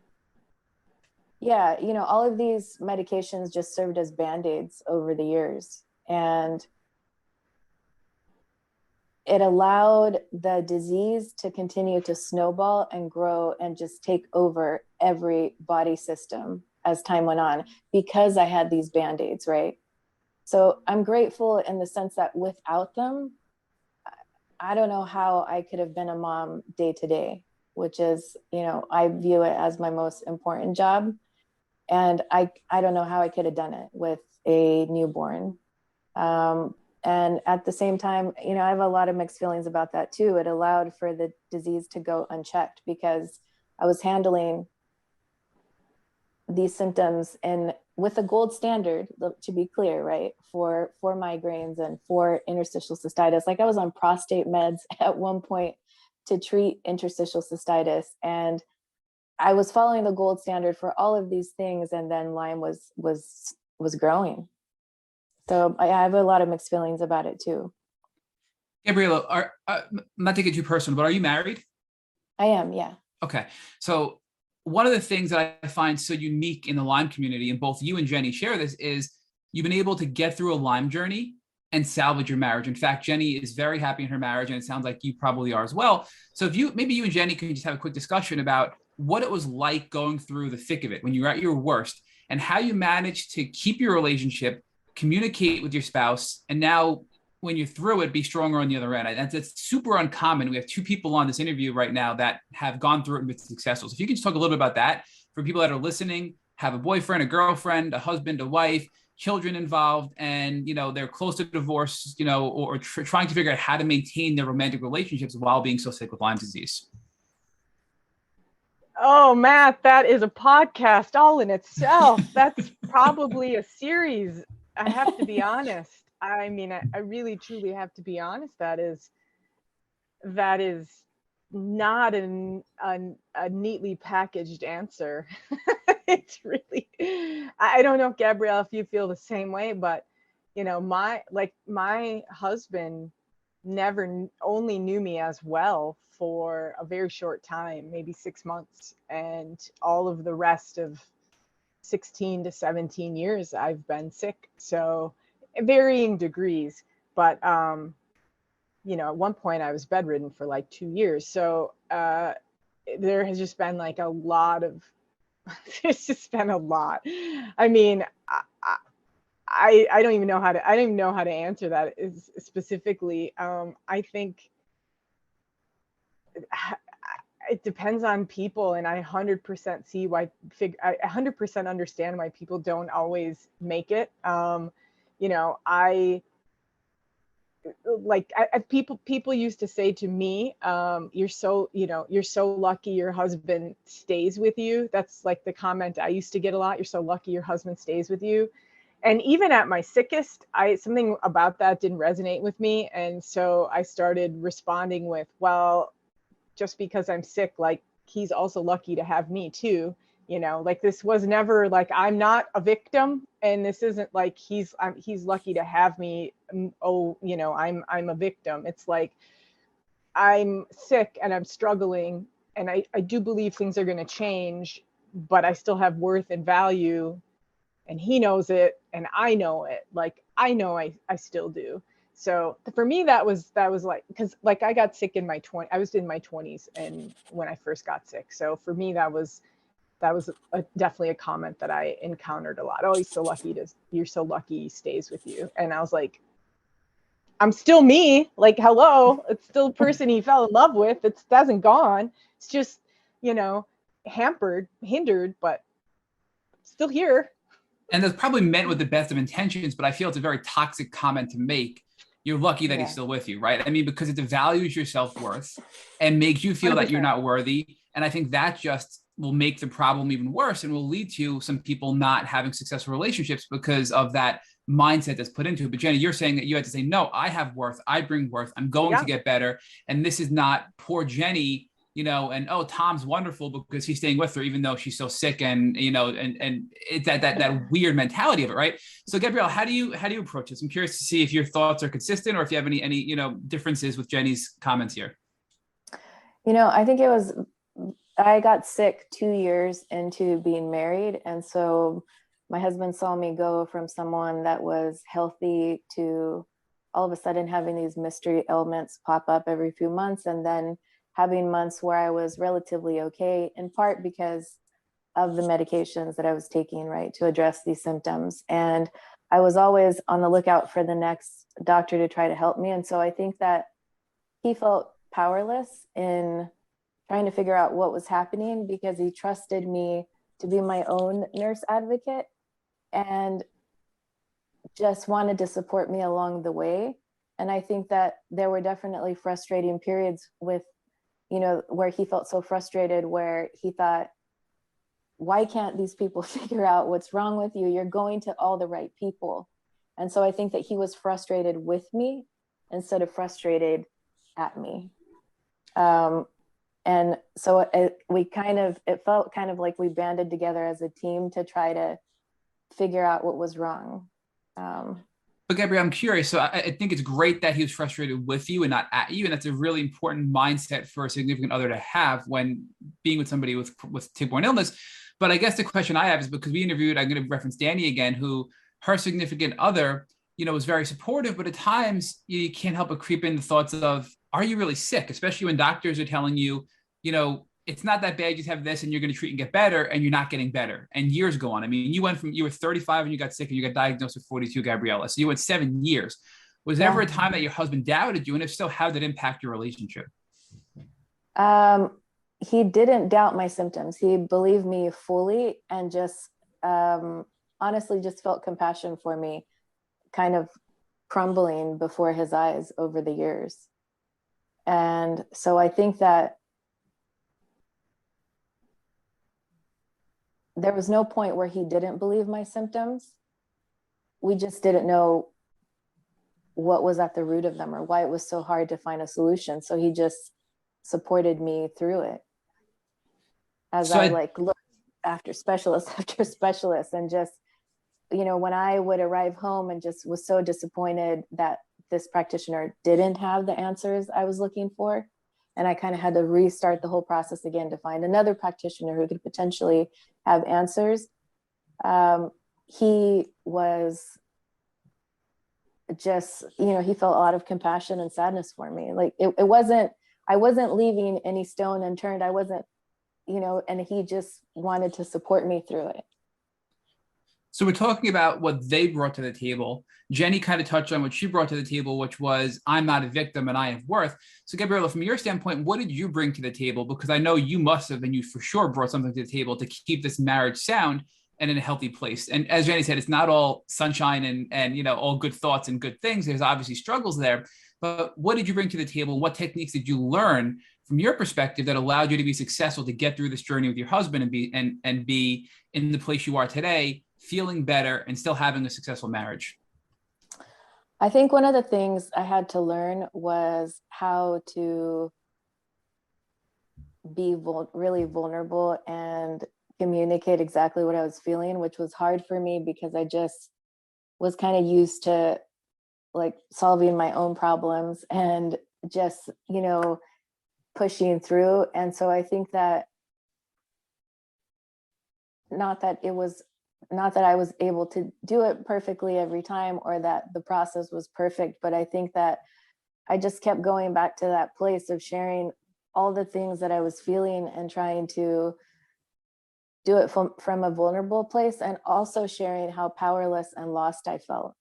yeah, all of these medications just served as band-aids over the years, and it allowed the disease to continue to snowball and grow and just take over every body system as time went on because I had these band-aids, right? So I'm grateful in the sense that without them, I don't know how I could have been a mom day to day, which is, I view it as my most important job. And I don't know how I could have done it with a newborn. And at the same time, I have a lot of mixed feelings about that too. It allowed for the disease to go unchecked because I was handling these symptoms and with a gold standard, to be clear, right, for migraines and for interstitial cystitis. Like, I was on prostate meds at one point to treat interstitial cystitis, and I was following the gold standard for all of these things, and then Lyme was growing. So I have a lot of mixed feelings about it too. Gabriela, not to get too personal, but are you married? I am, yeah. Okay, so one of the things that I find so unique in the Lyme community, and both you and Jenny share this, is you've been able to get through a Lyme journey and salvage your marriage. In fact, Jenny is very happy in her marriage, and it sounds like you probably are as well. So if maybe you and Jenny can just have a quick discussion about what it was like going through the thick of it when you were at your worst, and how you managed to keep your relationship, communicate with your spouse, and now when you're through it, be stronger on the other end. That's super uncommon. We have two people on this interview right now that have gone through it and been successful. So if you can just talk a little bit about that for people that are listening, have a boyfriend, a girlfriend, a husband, a wife, children involved, and they're close to divorce, or trying to figure out how to maintain their romantic relationships while being so sick with Lyme disease. Oh, Matt, that is a podcast all in itself. That's probably a series. I have to be honest. I mean, I really, truly have to be honest. That is not a neatly packaged answer. It's really, I don't know, Gabrielle, if you feel the same way, but my husband only knew me as well for a very short time, maybe 6 months, and all of the rest of 16 to 17 years I've been sick. So varying degrees, but you know, at one point I was bedridden for like 2 years. So there has just been like a lot of, it's just been a lot. I mean, I don't even know how to, I don't even know how to answer that specifically. I think it depends on people, and I 100% see why, I 100% understand why people don't always make it. You know, people used to say to me, you're so, you know, you're so lucky your husband stays with you. That's like the comment I used to get a lot. You're so lucky your husband stays with you. And even at my sickest, something about that didn't resonate with me. And so I started responding with, well, just because I'm sick, like he's also lucky to have me too. You know, like this was never like, I'm not a victim, and this isn't like he's lucky to have me. Oh, you know, I'm a victim. It's like, I'm sick and I'm struggling, and I do believe things are going to change, but I still have worth and value, and he knows it and I know it. Like, I know I still do. So for me, that was like, because like I got sick in I was in my 20s and when I first got sick. So for me, that was definitely a comment that I encountered a lot. Oh, you're so lucky he stays with you. And I was like, I'm still me. Like, hello, it's still the person he fell in love with. It hasn't gone. It's just, you know, hindered, but still here. And that's probably meant with the best of intentions, but I feel it's a very toxic comment to make. You're lucky that he's still with you, right? I mean, because it devalues your self-worth and makes you feel 100%. That you're not worthy. And I think that just will make the problem even worse and will lead to some people not having successful relationships because of that mindset that's put into it. But Jenny, you're saying that you had to say, no, I have worth. I bring worth. I'm going to get better. And this is not poor Jenny, you know, and oh, Tom's wonderful because he's staying with her, even though she's so sick, and you know, and it's that weird mentality of it, right? So, Gabrielle, how do you approach this? I'm curious to see if your thoughts are consistent or if you have any you know differences with Jenny's comments here. You know, I think I got sick 2 years into being married, and so my husband saw me go from someone that was healthy to all of a sudden having these mystery ailments pop up every few months, and then having months where I was relatively okay, in part because of the medications that I was taking, right, to address these symptoms. And I was always on the lookout for the next doctor to try to help me. And so I think that he felt powerless in trying to figure out what was happening because he trusted me to be my own nurse advocate and just wanted to support me along the way. And I think that there were definitely frustrating periods with, you know, where he felt so frustrated, where he thought, why can't these people figure out what's wrong with you? You're going to all the right people. And so I think that he was frustrated with me instead of frustrated at me. And so it felt kind of like we banded together as a team to try to figure out what was wrong. But Gabrielle, I'm curious. So I think it's great that he was frustrated with you and not at you. And that's a really important mindset for a significant other to have when being with somebody with tick-borne illness. But I guess the question I have is because we interviewed, I'm going to reference Danny again, who her significant other, you know, was very supportive, but at times you can't help but creep in the thoughts of, are you really sick? Especially when doctors are telling you, you know, it's not that bad, you just have this and you're going to treat and get better, and you're not getting better. And years go on. I mean, you were 35 and you got sick and you got diagnosed with 42, Gabriella. So you went 7 years. Was there ever a time that your husband doubted you? And if so, how did it impact your relationship? He didn't doubt my symptoms. He believed me fully and just honestly just felt compassion for me kind of crumbling before his eyes over the years. And so I think that there was no point where he didn't believe my symptoms. We just didn't know what was at the root of them or why it was so hard to find a solution. So he just supported me through it as I looked after specialist after specialist, and just, you know, when I would arrive home and just was so disappointed that this practitioner didn't have the answers I was looking for. And I kind of had to restart the whole process again to find another practitioner who could potentially have answers. He was just, he felt a lot of compassion and sadness for me. Like I wasn't leaving any stone unturned. I wasn't, and he just wanted to support me through it. So we're talking about what they brought to the table. Jenny kind of touched on what she brought to the table, which was, I'm not a victim and I have worth. So Gabriela, from your standpoint, what did you bring to the table? Because I know you must have, and you for sure brought something to the table to keep this marriage sound and in a healthy place. And as Jenny said, it's not all sunshine and all good thoughts and good things. There's obviously struggles there. But what did you bring to the table? What techniques did you learn from your perspective that allowed you to be successful to get through this journey with your husband and be in the place you are today, feeling better and still having a successful marriage? I think one of the things I had to learn was how to be really vulnerable and communicate exactly what I was feeling, which was hard for me because I just was kind of used to like solving my own problems and just, pushing through. And so I think that not that I was able to do it perfectly every time or that the process was perfect, but I think that I just kept going back to that place of sharing all the things that I was feeling and trying to do it from a vulnerable place, and also sharing how powerless and lost I felt,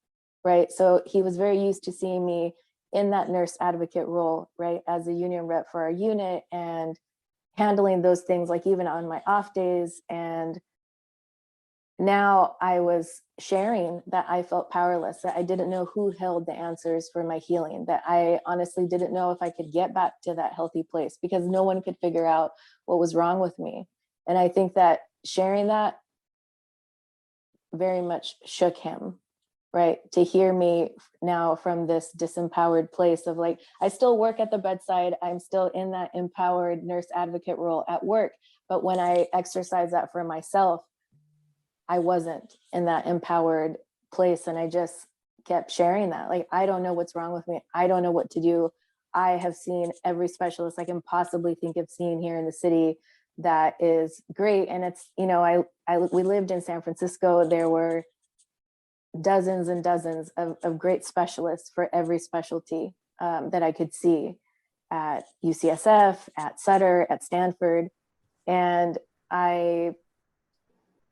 right? So he was very used to seeing me in that nurse advocate role, right? As a union rep for our unit and handling those things, like even on my off days. And now I was sharing that I felt powerless, that I didn't know who held the answers for my healing, that I honestly didn't know if I could get back to that healthy place because no one could figure out what was wrong with me. And I think that sharing that very much shook him, right? To hear me now from this disempowered place of like, I still work at the bedside. I'm still in that empowered nurse advocate role at work. But when I exercise that for myself, I wasn't in that empowered place. And I just kept sharing that. Like, I don't know what's wrong with me. I don't know what to do. I have seen every specialist I can possibly think of seeing here in the city. That is great. And it's, we lived in San Francisco. There were dozens and dozens of great specialists for every specialty that I could see at UCSF, at Sutter, at Stanford. And I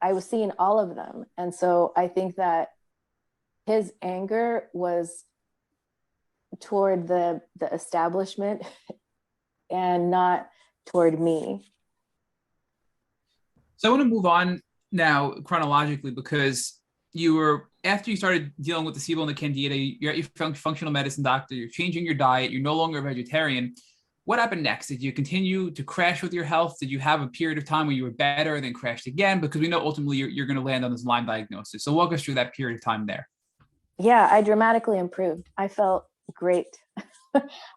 was seeing all of them. And so I think that his anger was toward the establishment and not toward me. So I want to move on now chronologically, because after you started dealing with the SIBO and the Candida, you're at your functional medicine doctor, you're changing your diet, you're no longer a vegetarian. What happened next? Did you continue to crash with your health? Did you have a period of time where you were better and then crashed again? Because we know ultimately you're going to land on this Lyme diagnosis. So walk us through that period of time there. Yeah, I dramatically improved. I felt great.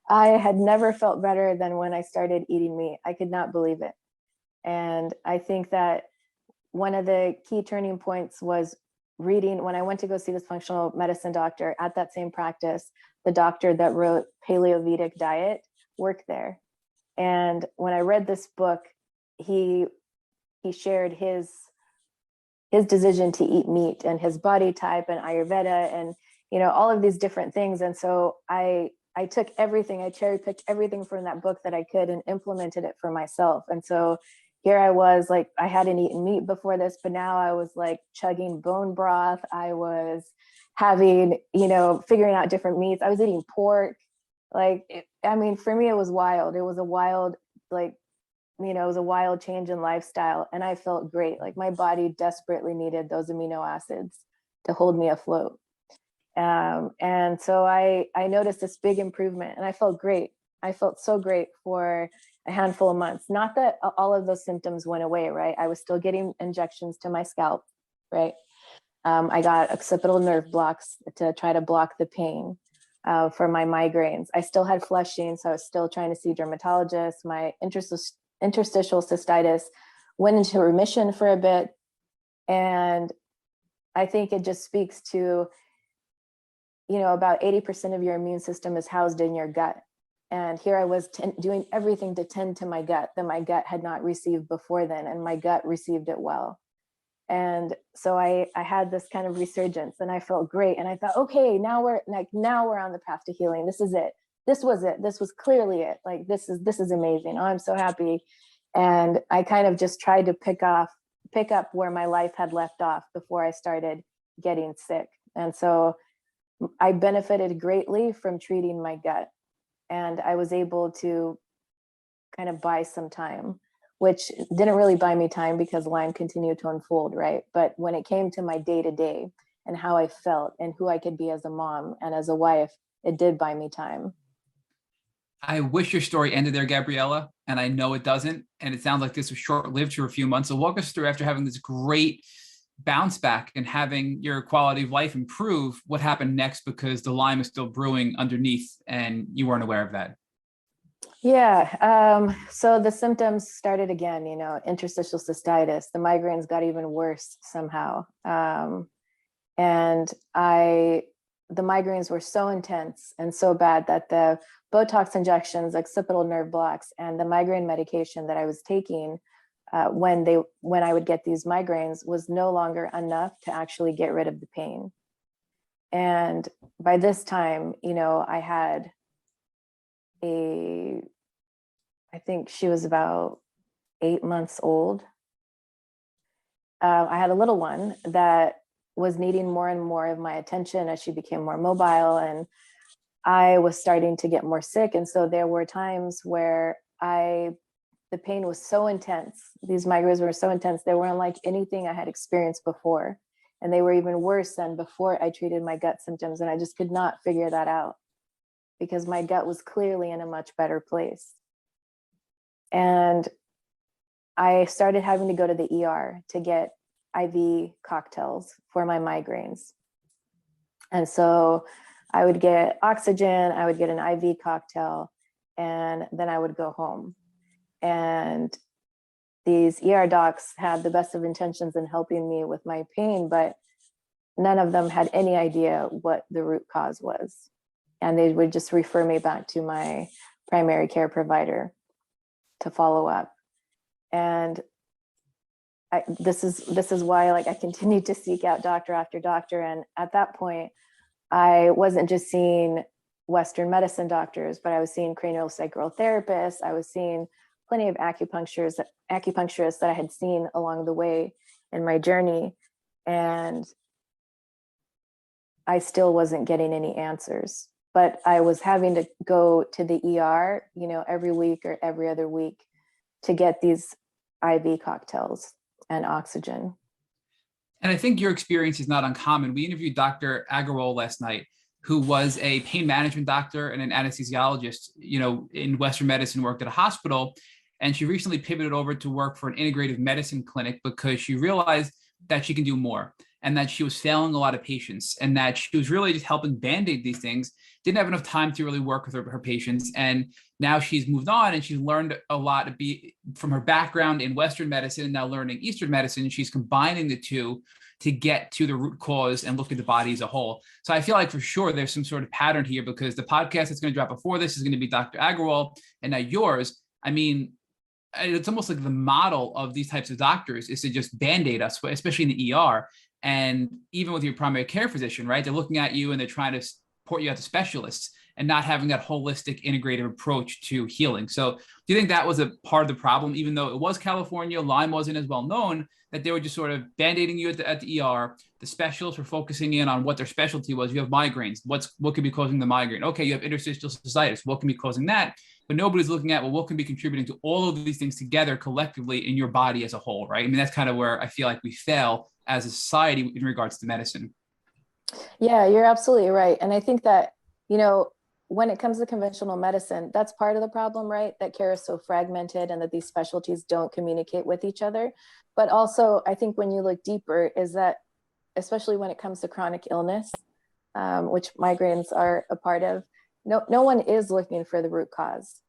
I had never felt better than when I started eating meat. I could not believe it. And I think that one of the key turning points was reading, when I went to go see this functional medicine doctor at that same practice, the doctor that wrote Paleo-Vedic Diet worked there. And when I read this book, he shared his decision to eat meat and his body type and Ayurveda and, all of these different things. And so I took everything, I cherry picked everything from that book that I could and implemented it for myself. And so here I was, like, I hadn't eaten meat before this, but now I was like chugging bone broth. I was having, figuring out different meats. I was eating pork. For me, it was wild. It was a wild, it was a wild change in lifestyle. And I felt great. Like, my body desperately needed those amino acids to hold me afloat. And so I noticed this big improvement and I felt great. I felt so great for a handful of months. Not that all of those symptoms went away, right? I was still getting injections to my scalp, right? I got occipital nerve blocks to try to block the pain for my migraines. I still had flushing, so I was still trying to see dermatologists. My interstitial cystitis went into remission for a bit. And I think it just speaks to, about 80% of your immune system is housed in your gut. And here I was doing everything to tend to my gut that my gut had not received before then, and my gut received it well. And so I had this kind of resurgence, and I felt great. And I thought, okay, now we're on the path to healing. This is it. This was it. This was clearly it. Like, this is amazing. Oh, I'm so happy. And I kind of just tried to pick up where my life had left off before I started getting sick. And so I benefited greatly from treating my gut, and I was able to kind of buy some time, which didn't really buy me time because Lyme continued to unfold, right? But when it came to my day-to-day and how I felt and who I could be as a mom and as a wife, it did buy me time. I wish your story ended there, Gabriela, and I know it doesn't. And it sounds like this was short-lived for a few months. So walk us through, after having this great bounce back and having your quality of life improve, what happened next, because the Lyme is still brewing underneath and you weren't aware of that. Yeah. So the symptoms started again, interstitial cystitis. The migraines got even worse somehow. And the migraines were so intense and so bad that the Botox injections, occipital nerve blocks, and the migraine medication that I was taking when I would get these migraines was no longer enough to actually get rid of the pain. And by this time, I had I think she was about 8 months old. I had a little one that was needing more and more of my attention as she became more mobile, and I was starting to get more sick. And so there were times where the pain was so intense. These migraines were so intense. They weren't like anything I had experienced before. And they were even worse than before I treated my gut symptoms. And I just could not figure that out because my gut was clearly in a much better place. And I started having to go to the ER to get IV cocktails for my migraines. And so I would get oxygen, I would get an IV cocktail, and then I would go home. And these ER docs had the best of intentions in helping me with my pain, but none of them had any idea what the root cause was. And they would just refer me back to my primary care provider to follow up. And this is why I continued to seek out doctor after doctor. And at that point, I wasn't just seeing Western medicine doctors, but I was seeing craniosacral therapists. I was seeing plenty of acupuncturists that I had seen along the way in my journey. And I still wasn't getting any answers, but I was having to go to the ER, every week or every other week to get these IV cocktails and oxygen. And I think your experience is not uncommon. We interviewed Dr. Agarwal last night, who was a pain management doctor and an anesthesiologist, in Western medicine, worked at a hospital. And she recently pivoted over to work for an integrative medicine clinic because she realized that she can do more and that she was failing a lot of patients and that she was really just helping band-aid these things, didn't have enough time to really work with her patients. And now she's moved on and she's learned a lot from her background in Western medicine and now learning Eastern medicine. She's combining the two to get to the root cause and look at the body as a whole. So I feel like for sure there's some sort of pattern here, because the podcast that's going to drop before this is going to be Dr. Agarwal, and now yours. I mean, it's almost like the model of these types of doctors is to just band-aid us, especially in the ER. And even with your primary care physician, right? They're looking at you and they're trying to port you out to specialists and not having that holistic integrative approach to healing. So do you think that was a part of the problem, even though it was California, Lyme wasn't as well known, that they were just sort of band-aiding you at the ER? The specialists were focusing in on what their specialty was. You have migraines. What could be causing the migraine? Okay, you have interstitial cystitis. What can be causing that? But nobody's looking at, well, what can be contributing to all of these things together collectively in your body as a whole, right? I mean, that's kind of where I feel like we fail as a society in regards to medicine. Yeah, you're absolutely right. And I think that, when it comes to conventional medicine, that's part of the problem, right? That care is so fragmented and that these specialties don't communicate with each other. But also, I think when you look deeper is that, especially when it comes to chronic illness, which migraines are a part of, no one is looking for the root cause.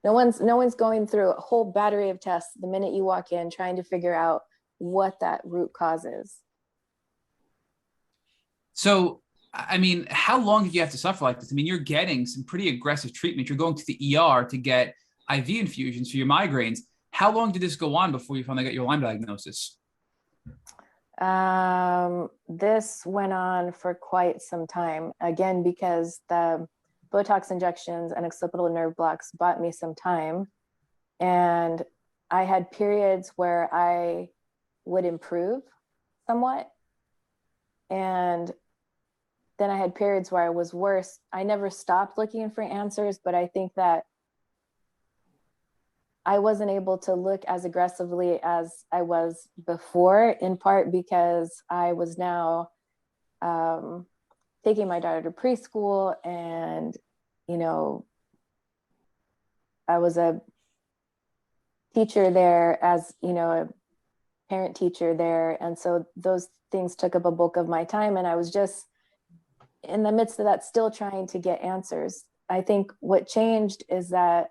No one's going through a whole battery of tests the minute you walk in, trying to figure out what that root cause is. So, I mean, how long did you have to suffer like this? I mean, you're getting some pretty aggressive treatment. You're going to the ER to get IV infusions for your migraines. How long did this go on before you finally got your Lyme diagnosis? This went on for quite some time, again, because the Botox injections and occipital nerve blocks bought me some time. And I had periods where I would improve somewhat. And then I had periods where I was worse. I never stopped looking for answers, but I think that I wasn't able to look as aggressively as I was before, in part because I was now taking my daughter to preschool, and, you know, I was a teacher there, as, you know, a parent teacher there. And so those things took up a bulk of my time. And I was just in the midst of that, still trying to get answers. I think what changed is that,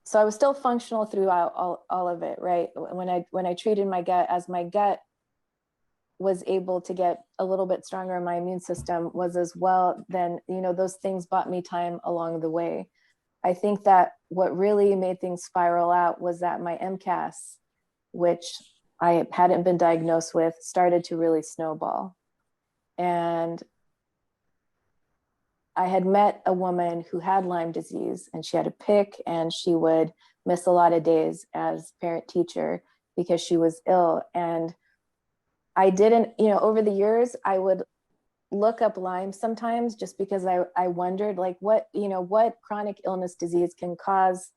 so I was still functional throughout all of it, right? When I treated my gut, as my gut was able to get a little bit stronger, my immune system was as well, then, you know, those things bought me time along the way. I think that what really made things spiral out was that my MCAS, which I hadn't been diagnosed with, started to really snowball. And I had met a woman who had Lyme disease, and she had a PIC, and she would miss a lot of days as parent teacher because she was ill. And I didn't, you know, over the years, I would look up Lyme sometimes just because I wondered, like, what, you know, what chronic illness disease can cause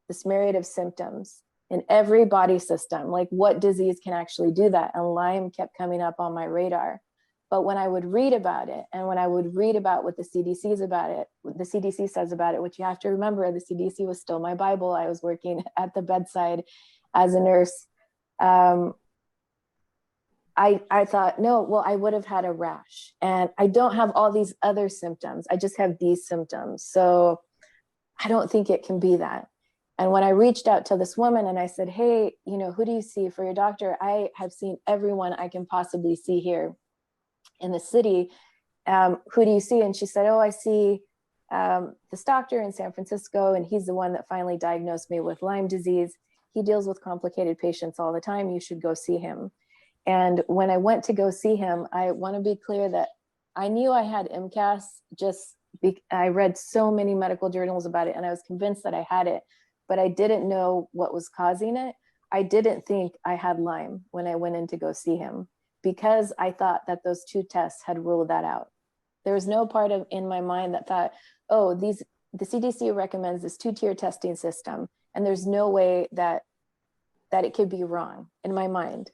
this myriad of symptoms in every body system? Like, what disease can actually do that? And Lyme kept coming up on my radar. But when I would read about it, and when I would read about what the CDC is about it, the CDC says about it, which you have to remember, the CDC was still my Bible. I was working at the bedside as a nurse. I thought, no, well, I would have had a rash, and I don't have all these other symptoms. I just have these symptoms. So I don't think it can be that. And when I reached out to this woman and I said, hey, you know, who do you see for your doctor? I have seen everyone I can possibly see here in the city. Who do you see? And she said, oh, I see this doctor in San Francisco, and he's the one that finally diagnosed me with Lyme disease. He deals with complicated patients all the time. You should go see him. And when I went to go see him, I want to be clear that I knew I had MCAS, I read so many medical journals about it, and I was convinced that I had it, but I didn't know what was causing it. I didn't think I had Lyme when I went in to go see him, because I thought that those two tests had ruled that out. There was no part of in my mind that thought, oh, the CDC recommends this 2-tier testing system, and there's no way that it could be wrong in my mind.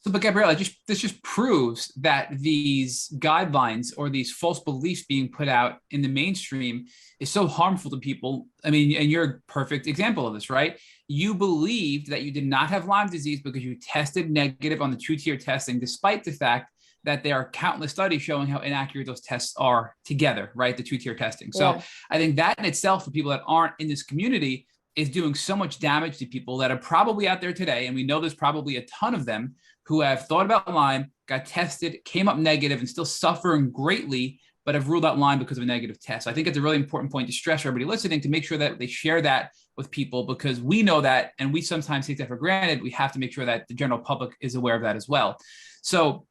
So, but Gabriela, this just proves that these guidelines or these false beliefs being put out in the mainstream is so harmful to people. I mean, and you're a perfect example of this, right? You believed that you did not have Lyme disease because you tested negative on the 2-tier testing, despite the fact that there are countless studies showing how inaccurate those tests are together, right? The 2-tier testing. So yeah. I think that in itself, for people that aren't in this community, is doing so much damage to people that are probably out there today. And we know there's probably a ton of them who have thought about Lyme, got tested, came up negative, and still suffering greatly, but have ruled out Lyme because of a negative test. So I think it's a really important point to stress for everybody listening, to make sure that they share that with people, because we know that, and we sometimes take that for granted. We have to make sure that the general public is aware of that as well. So,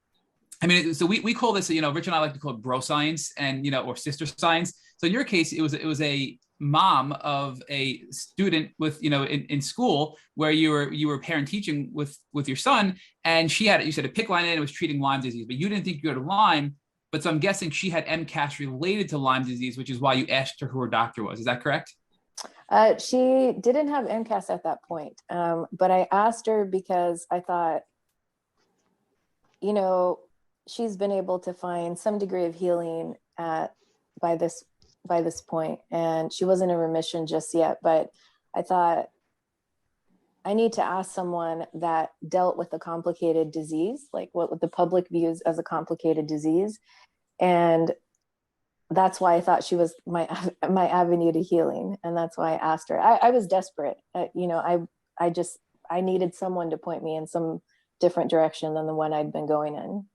I mean, so we call this, you know, Rich and I like to call it bro science, and, you know, or sister science. So in your case, it was a mom of a student with, you know, in school where you were parent teaching with your son, and she had, you said, a PIC line in and was treating Lyme disease, but you didn't think you had Lyme. But so I'm guessing she had MCAS related to Lyme disease, which is why you asked her who her doctor was. Is that correct? She didn't have MCAS at that point. But I asked her because I thought, you know, she's been able to find some degree of healing by this point, and she wasn't in remission just yet. But I thought, I need to ask someone that dealt with a complicated disease, like what the public views as a complicated disease. And that's why I thought she was my avenue to healing. And that's why I asked her. I was desperate. You know, I needed someone to point me in some different direction than the one I'd been going in.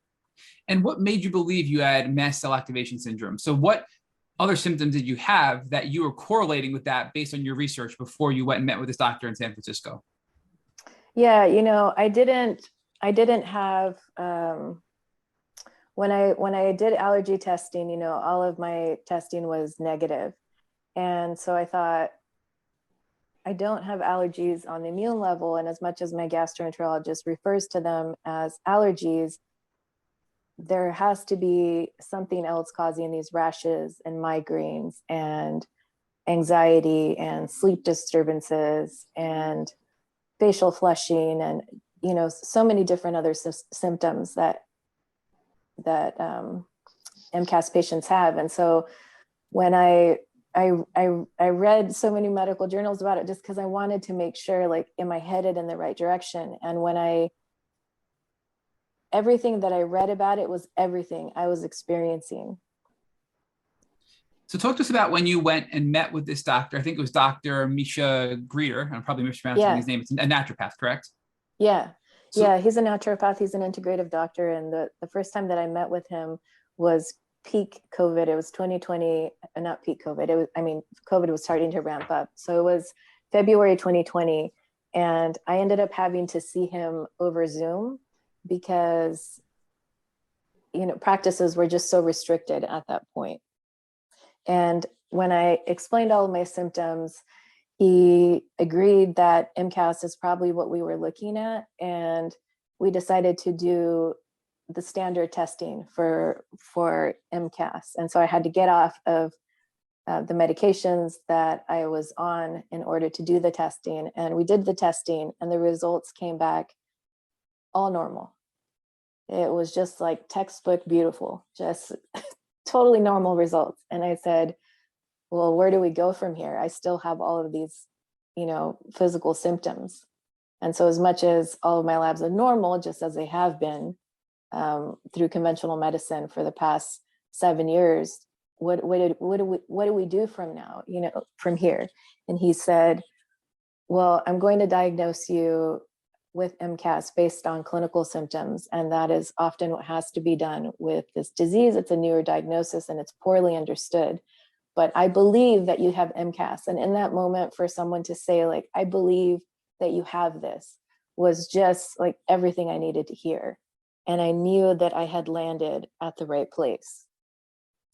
And what made you believe you had mast cell activation syndrome? So what other symptoms did you have that you were correlating with that based on your research before you went and met with this doctor in San Francisco? Yeah, you know, I didn't I didn't have, when I did allergy testing, you know, all of my testing was negative. And so I thought, I don't have allergies on the immune level. And as much as my gastroenterologist refers to them as allergies, there has to be something else causing these rashes and migraines and anxiety and sleep disturbances and facial flushing and, you know, so many different other symptoms that MCAS patients have. And so when I read so many medical journals about it, just because I wanted to make sure, like, am I headed in the right direction? And when everything that I read about it was everything I was experiencing. So talk to us about when you went and met with this doctor. I think it was Dr. Misha Greeter. I'm probably mispronouncing his name. It's a naturopath, correct? Yeah. Yeah, he's a naturopath. He's an integrative doctor. And the first time that I met with him was peak COVID. It was 2020, not peak COVID. COVID was starting to ramp up. So it was February 2020. And I ended up having to see him over Zoom because, you know, practices were just so restricted at that point. And when I explained all of my symptoms, he agreed that MCAS is probably what we were looking at. And we decided to do the standard testing for MCAS. And so I had to get off of the medications that I was on in order to do the testing. And we did the testing and the results came back all normal. It was just like textbook beautiful, just totally normal results. And I said, well, where do we go from here? I still have all of these, you know, physical symptoms. And so as much as all of my labs are normal, just as they have been through conventional medicine for the past 7 years, what do we do from now, you know, from here? And he said, well, I'm going to diagnose you with MCAS based on clinical symptoms. And that is often what has to be done with this disease. It's a newer diagnosis and it's poorly understood. But I believe that you have MCAS. And in that moment, for someone to say, like, I believe that you have this, was just like everything I needed to hear. And I knew that I had landed at the right place.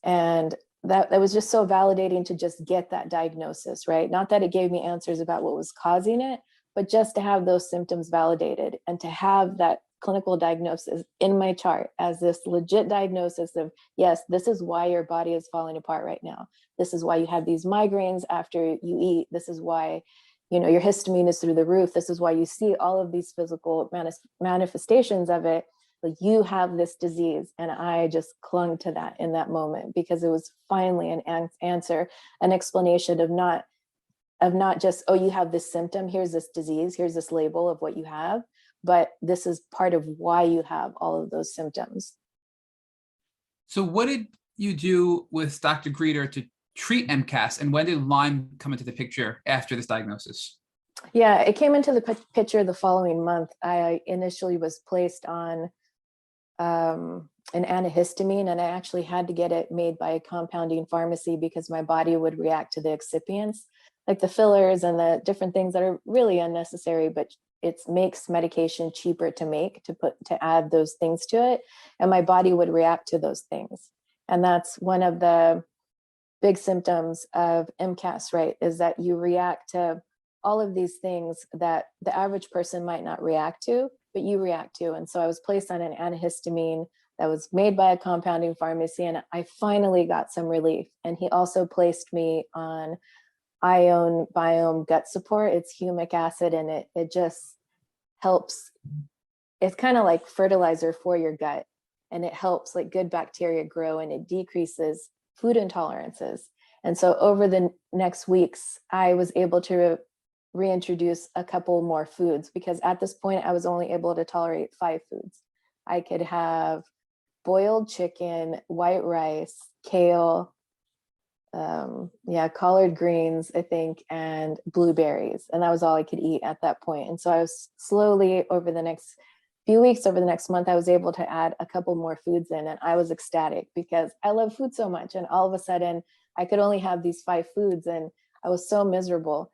And that was just so validating to just get that diagnosis, right? Not that it gave me answers about what was causing it, but just to have those symptoms validated and to have that clinical diagnosis in my chart as this legit diagnosis of, yes, this is why your body is falling apart right now. This is why you have these migraines after you eat. This is why, you know, your histamine is through the roof. This is why you see all of these physical manifestations of it. Like, you have this disease. And I just clung to that in that moment because it was finally an answer, an explanation of not just, oh, you have this symptom, here's this disease, here's this label of what you have, but this is part of why you have all of those symptoms. So what did you do with Dr. Greeter to treat MCAS, and when did Lyme come into the picture after this diagnosis? Yeah, it came into the picture the following month. I initially was placed on an antihistamine, and I actually had to get it made by a compounding pharmacy because my body would react to the excipients, like the fillers and the different things that are really unnecessary, but it makes medication cheaper to make, to add those things to it. And my body would react to those things. And that's one of the big symptoms of MCAS, right? Is that you react to all of these things that the average person might not react to, but you react to. And so I was placed on an antihistamine that was made by a compounding pharmacy, and I finally got some relief. And he also placed me on ion biome gut support. It's humic acid, and it just helps. It's kind of like fertilizer for your gut, and it helps like good bacteria grow, and it decreases food intolerances. And so over the next weeks, I was able to reintroduce a couple more foods, because at this point I was only able to tolerate 5 foods. I could have boiled chicken, white rice, kale, collard greens, I think, and blueberries. And that was all I could eat at that point. And so I was slowly, over the next few weeks, over the next month, I was able to add a couple more foods in, and I was ecstatic because I love food so much. And all of a sudden I could only have these 5 foods, and I was so miserable.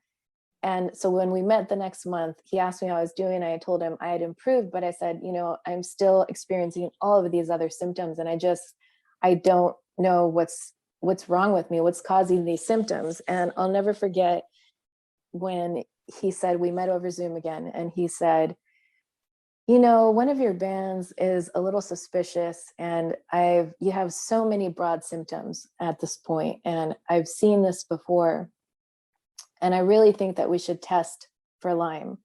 And so when we met the next month, he asked me how I was doing. I told him I had improved, but I said, you know, I'm still experiencing all of these other symptoms. And I don't know what's wrong with me, what's causing these symptoms. And I'll never forget when he said, we met over Zoom again, and he said, you know, one of your bands is a little suspicious, and you have so many broad symptoms at this point, and I've seen this before, and I really think that we should test for Lyme.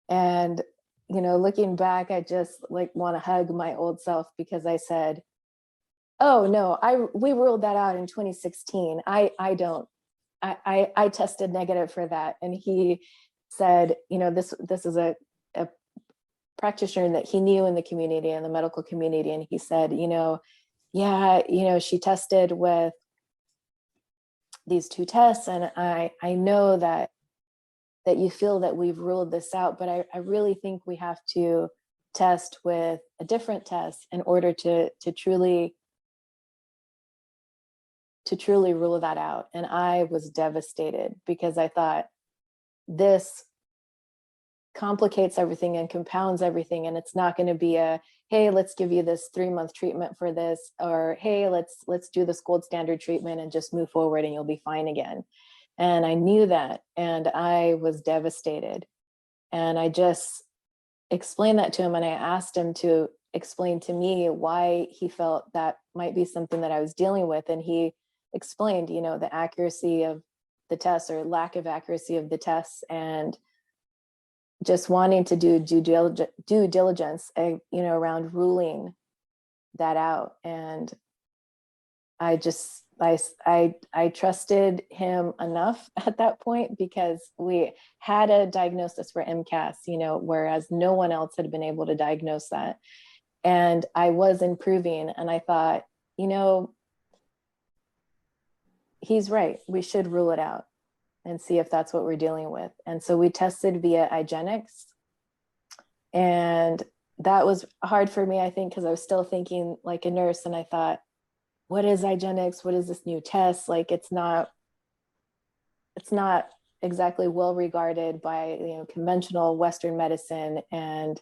And, you know, looking back, I just like want to hug my old self, because I said, oh no, we ruled that out in 2016. I tested negative for that. And he said, you know, this is a practitioner that he knew in the community, in the medical community. And he said, you know, yeah, you know, she tested with these 2 tests. And I know that you feel that we've ruled this out, but I really think we have to test with a different test in order to truly rule that out. And I was devastated, because I thought, this complicates everything and compounds everything. And it's not going to be a, hey, let's give you this 3-month treatment for this, or hey, let's do this gold standard treatment and just move forward and you'll be fine again. And I knew that, and I was devastated. And I just explained that to him, and I asked him to explain to me why he felt that might be something that I was dealing with. And he explained, you know, the accuracy of the tests, or lack of accuracy of the tests, and just wanting to do due diligence, you know, around ruling that out. And I trusted him enough at that point, because we had a diagnosis for MCAS, you know, whereas no one else had been able to diagnose that. And I was improving, and I thought, you know, he's right. We should rule it out and see if that's what we're dealing with. And so we tested via IGeneX. And that was hard for me, I think, because I was still thinking like a nurse. And I thought, what is IGeneX? What is this new test? Like, it's not exactly well regarded by, you know, conventional Western medicine. And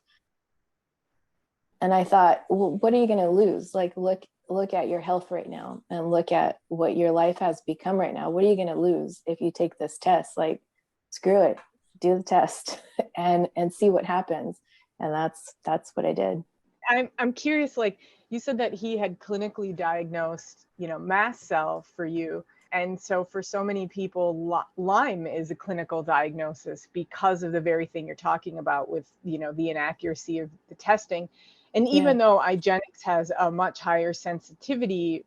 I thought, well, what are you going to lose? Like, look at your health right now, and look at what your life has become right now. What are you going to lose if you take this test? Like, screw it, do the test and see what happens. And that's what I did. I'm curious, like you said that he had clinically diagnosed, you know, mast cell for you. And so for so many people, Lyme is a clinical diagnosis because of the very thing you're talking about with, you know, the inaccuracy of the testing. And even though IGeneX has a much higher sensitivity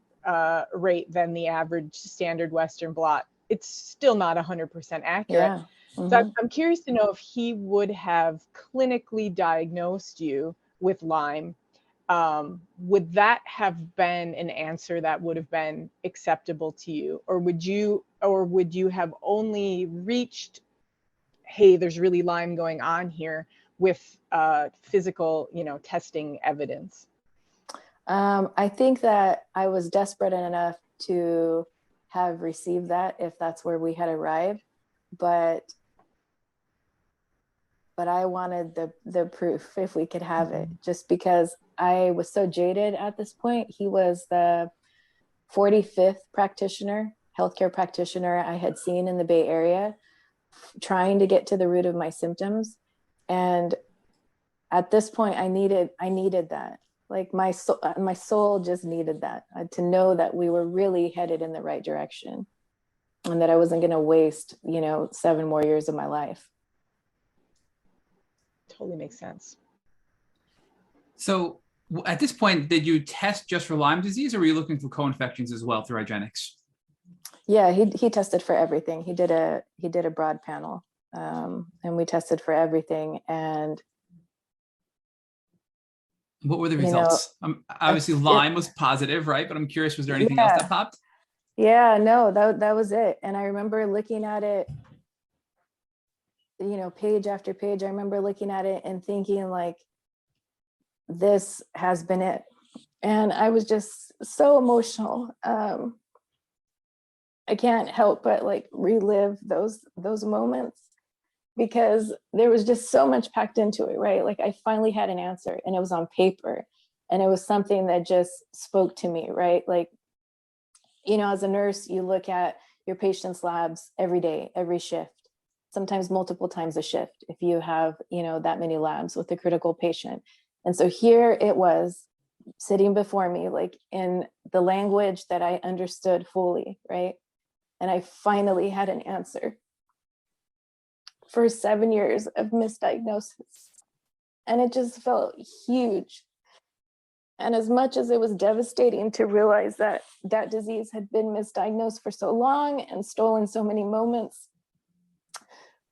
rate than the average standard Western blot, it's still not 100% accurate. So I'm curious to know if he would have clinically diagnosed you with Lyme. Would that have been an answer that would have been acceptable to you? Or would you have only reached, hey, there's really Lyme going on here, with physical, you know, testing evidence? I think that I was desperate enough to have received that, if that's where we had arrived, but I wanted the proof, if we could have it, just because I was so jaded at this point. He was the 45th healthcare practitioner I had seen in the Bay Area, trying to get to the root of my symptoms. And at this point, I needed that. Like, my soul just needed that, to know that we were really headed in the right direction, and that I wasn't going to waste, you know, 7 more years of my life. Totally makes sense. So at this point, did you test just for Lyme disease, or were you looking for co-infections as well through IGeneX? Yeah, he tested for everything. He did a broad panel, and we tested for everything. And what were the results? Obviously, Lyme was positive, right? But I'm curious, was there anything else that popped? Yeah, no, that was it. And I remember looking at it, you know, page after page. I remember looking at it and thinking, like, this has been it. And I was just so emotional. I can't help but like relive those moments. because there was just so much packed into it, right? Like I finally had an answer and it was on paper and it was something that just spoke to me, right? Like, you know, as a nurse, you look at your patient's labs every day, every shift, sometimes multiple times a shift if you have, you know, that many labs with a critical patient. And so here it was sitting before me, like in the language that I understood fully, right? And I finally had an answer for 7 years of misdiagnosis. And it just felt huge. And as much as it was devastating to realize that that disease had been misdiagnosed for so long and stolen so many moments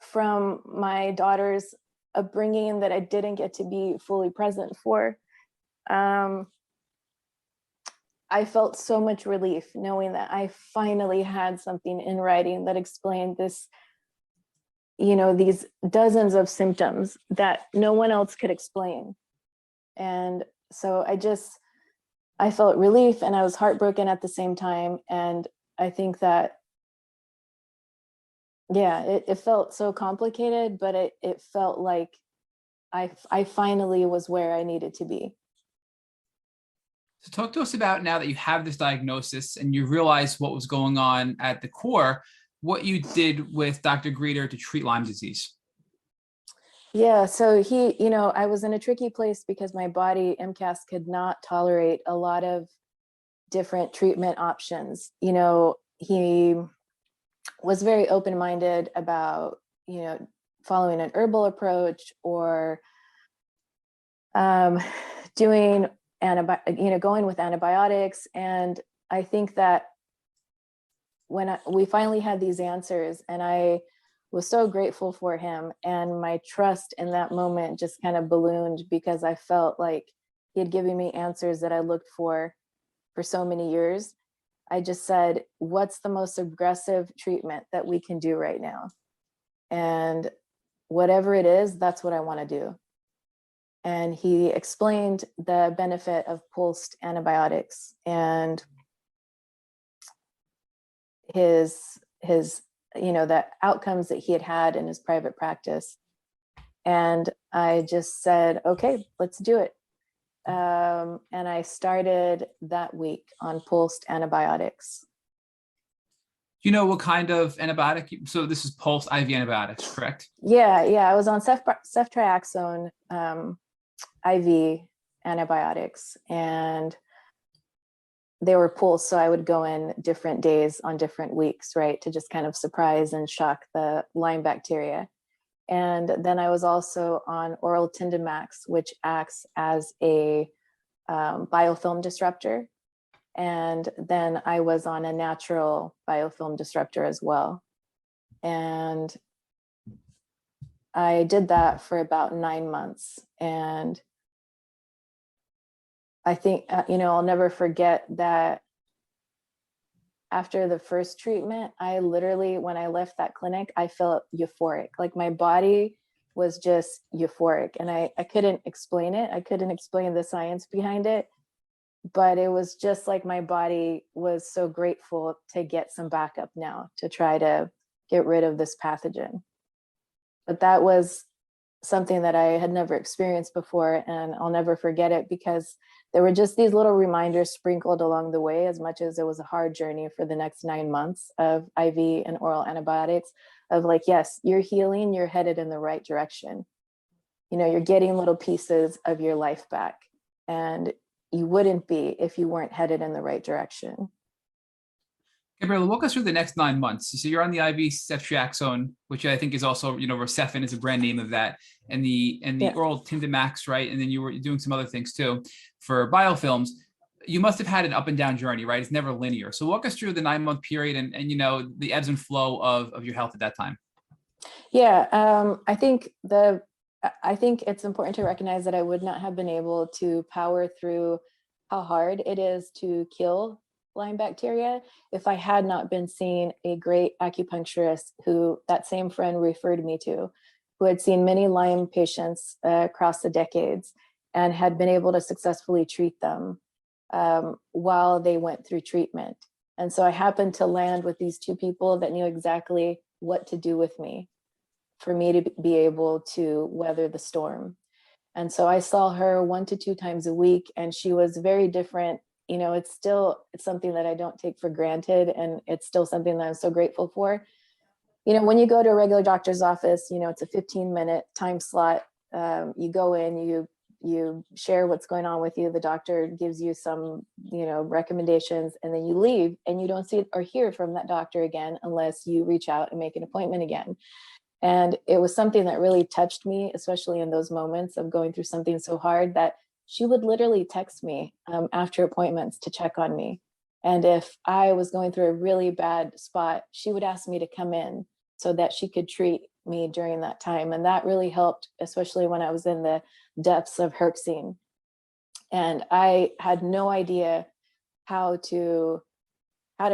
from my daughter's upbringing that I didn't get to be fully present for, I felt so much relief knowing that I finally had something in writing that explained this, you know, these dozens of symptoms that no one else could explain. And so I felt relief and I was heartbroken at the same time. And I think that, yeah, it felt so complicated, but it felt like I finally was where I needed to be. So talk to us about, now that you have this diagnosis and you realize what was going on at the core, what you did with Dr. Greeter to treat Lyme disease. Yeah, so he, you know, I was in a tricky place because my body, MCAS, could not tolerate a lot of different treatment options. You know, he was very open-minded about, you know, following an herbal approach or doing going with antibiotics. And I think that when we finally had these answers, and I was so grateful for him, and my trust in that moment just kind of ballooned because I felt like he had given me answers that I looked for so many years. I just said, what's the most aggressive treatment that we can do right now? And whatever it is, that's what I want to do. And he explained the benefit of pulsed antibiotics and his you know, the outcomes that he had in his private practice. And I just said, okay, let's do it. And I started that week on pulsed antibiotics. You know what kind of antibiotic? So this is pulse IV antibiotics, correct? Yeah, I was on Ceftriaxone IV antibiotics, and they were pulsed, so I would go in different days on different weeks, right, to just kind of surprise and shock the Lyme bacteria. And then I was also on oral Tindamax, which acts as a biofilm disruptor. And then I was on a natural biofilm disruptor as well. And I did that for about 9 months. And I think, you know, I'll never forget that after the first treatment, I literally, when I left that clinic, I felt euphoric. Like my body was just euphoric, and I couldn't explain it. I couldn't explain the science behind it, but it was just like my body was so grateful to get some backup now to try to get rid of this pathogen. But that was something that I had never experienced before, and I'll never forget it because there were just these little reminders sprinkled along the way, as much as it was a hard journey for the next 9 months of IV and oral antibiotics, of like, yes, you're healing, you're headed in the right direction. You know, you're getting little pieces of your life back, and you wouldn't be if you weren't headed in the right direction. Gabriela, walk us through the next 9 months. So you're on the IV Ceftriaxone, which I think is also, you know, Rocephin is a brand name of that, and the yeah, oral Tindamax, right? And then you were doing some other things too for biofilms. You must have had an up and down journey, right? It's never linear. So walk us through the 9-month period and you know, the ebbs and flow of your health at that time. Yeah, I think it's important to recognize that I would not have been able to power through how hard it is to kill Lyme bacteria if I had not been seeing a great acupuncturist who that same friend referred me to, who had seen many Lyme patients across the decades and had been able to successfully treat them while they went through treatment. And so I happened to land with these two people that knew exactly what to do with me for me to be able to weather the storm. And so I saw her 1 to 2 times a week, and she was very different. You know, it's something that I don't take for granted, and it's still something that I'm so grateful for. You know, when you go to a regular doctor's office, you know, it's a 15-minute time slot. You go in, you share what's going on with you. The doctor gives you some, you know, recommendations, and then you leave, and you don't see or hear from that doctor again unless you reach out and make an appointment again. And it was something that really touched me, especially in those moments of going through something so hard, that she would literally text me after appointments to check on me. And if I was going through a really bad spot, she would ask me to come in so that she could treat me during that time. And that really helped, especially when I was in the depths of herxing. And I had no idea how to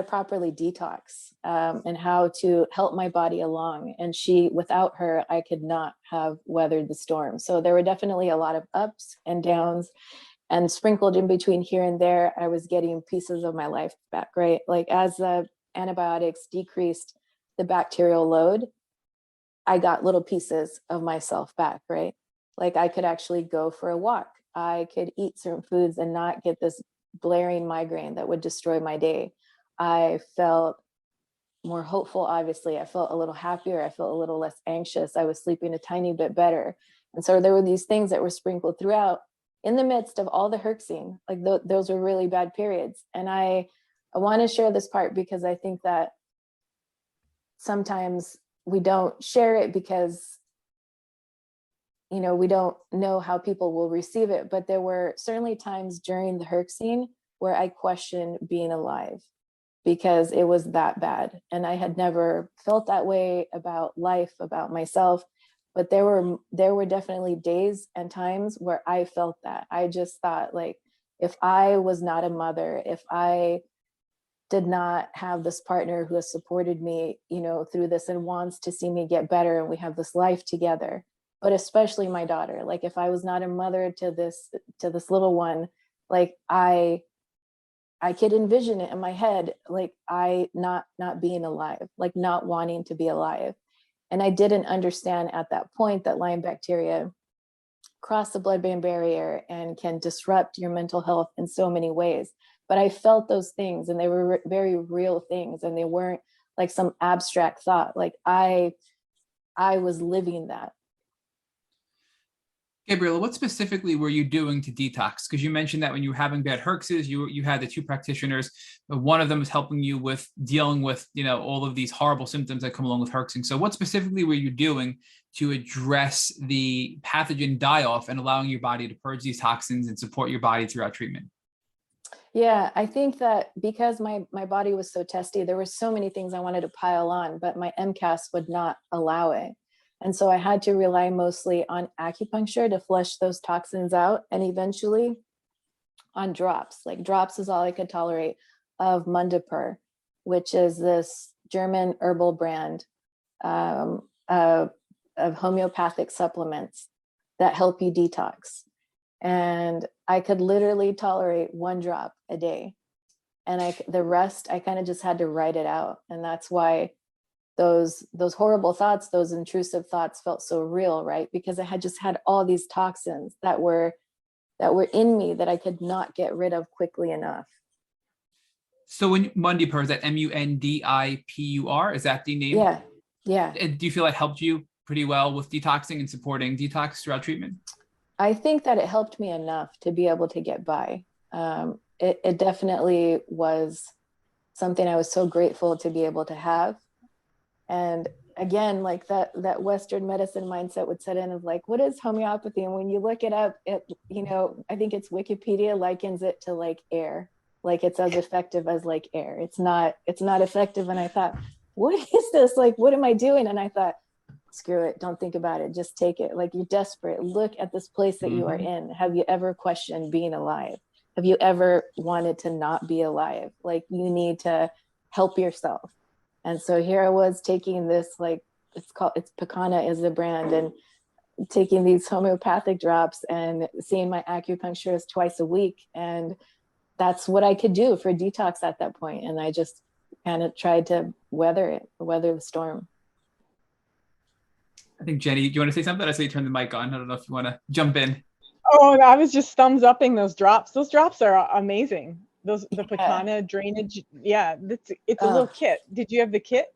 properly detox and how to help my body along. And without her, I could not have weathered the storm. So there were definitely a lot of ups and downs, and sprinkled in between here and there, I was getting pieces of my life back, right? Like as the antibiotics decreased the bacterial load, I got little pieces of myself back, right? Like I could actually go for a walk. I could eat certain foods and not get this blaring migraine that would destroy my day. I felt more hopeful, obviously. I felt a little happier. I felt a little less anxious. I was sleeping a tiny bit better. And so there were these things that were sprinkled throughout in the midst of all the herxing. Like those were really bad periods. And I want to share this part because I think that sometimes we don't share it because, you know, we don't know how people will receive it. But there were certainly times during the herxing where I questioned being alive, because it was that bad. And I had never felt that way about life, about myself. But there were definitely days and times where I felt that. I just thought, like, if I was not a mother, if I did not have this partner who has supported me, you know, through this and wants to see me get better, and we have this life together, but especially my daughter, like if I was not a mother to this little one, like I could envision it in my head, like I not being alive, like not wanting to be alive. And I didn't understand at that point that Lyme bacteria cross the blood-brain barrier and can disrupt your mental health in so many ways. But I felt those things, and they were very real things, and they weren't like some abstract thought. Like I was living that. Gabriela, what specifically were you doing to detox? Because you mentioned that when you were having bad herxes, you had the 2 practitioners. One of them was helping you with dealing with, you know, all of these horrible symptoms that come along with herxing. So what specifically were you doing to address the pathogen die-off and allowing your body to purge these toxins and support your body throughout treatment? Yeah, I think that because my body was so testy, there were so many things I wanted to pile on, but my MCAS would not allow it. And so I had to rely mostly on acupuncture to flush those toxins out, and eventually on drops. Like drops is all I could tolerate of Mundipur, which is this German herbal brand of homeopathic supplements that help you detox. And I could literally tolerate 1 drop a day. And the rest, I kind of just had to write it out. And that's why those horrible thoughts, those intrusive thoughts felt so real, right? Because I had just had all these toxins that were in me that I could not get rid of quickly enough. So when Mundipur, is that Mundipur? Is that the name? Yeah, yeah. Do you feel that helped you pretty well with detoxing and supporting detox throughout treatment? I think that it helped me enough to be able to get by. It definitely was something I was so grateful to be able to have. And again, like that Western medicine mindset would set in of like, what is homeopathy? And when you look it up, you know, I think it's Wikipedia likens it to like air, like it's as effective as like air. It's not effective. And I thought, what is this? Like, what am I doing? And I thought, screw it, don't think about it, just take it. Like, you're desperate, look at this place that you are in. Have you ever questioned being alive? Have you ever wanted to not be alive? Like, you need to help yourself. And so here I was taking this, like, it's Picana is the brand, and taking these homeopathic drops and seeing my acupuncturist twice a week. And that's what I could do for detox at that point. And I just kind of tried to weather the storm. I think Jenny, do you want to say something? I saw you turn the mic on. I don't know if you want to jump in. Oh, I was just thumbs upping those drops. Those drops are amazing. The Yeah. Picana drainage. Yeah, it's a little kit. Did you have the kit?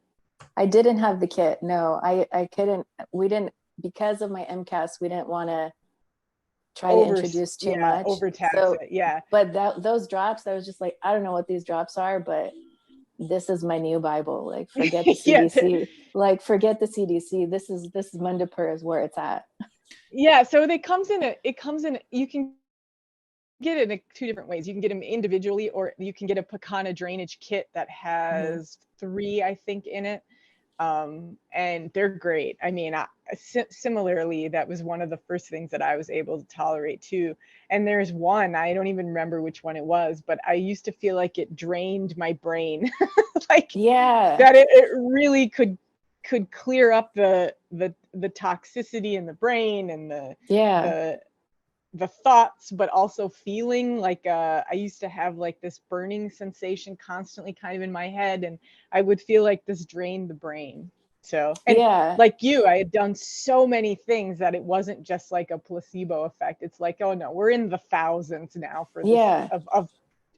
I didn't have the kit. No, I couldn't. We didn't, because of my MCAS, we didn't want to try to introduce too much. Overtax it. Yeah. But those drops, I was just like, I don't know what these drops are, but this is my new Bible. Like, forget the CDC. Like, forget the CDC. This is Mundipur is where it's at. Yeah. So it comes in. You can get it in two different ways. You can get them individually, or you can get a Picana drainage kit that has 3, I think, in it. And they're great. I mean, similarly, that was one of the first things that I was able to tolerate too. And there's one, I don't even remember which one it was, but I used to feel like it drained my brain. Like, that it really could clear up the toxicity in the brain and the thoughts, but also feeling like I used to have like this burning sensation constantly kind of in my head, and I would feel like this drained the brain. So, and like you, I had done so many things that it wasn't just like a placebo effect. It's like, oh no, we're in the thousands now for this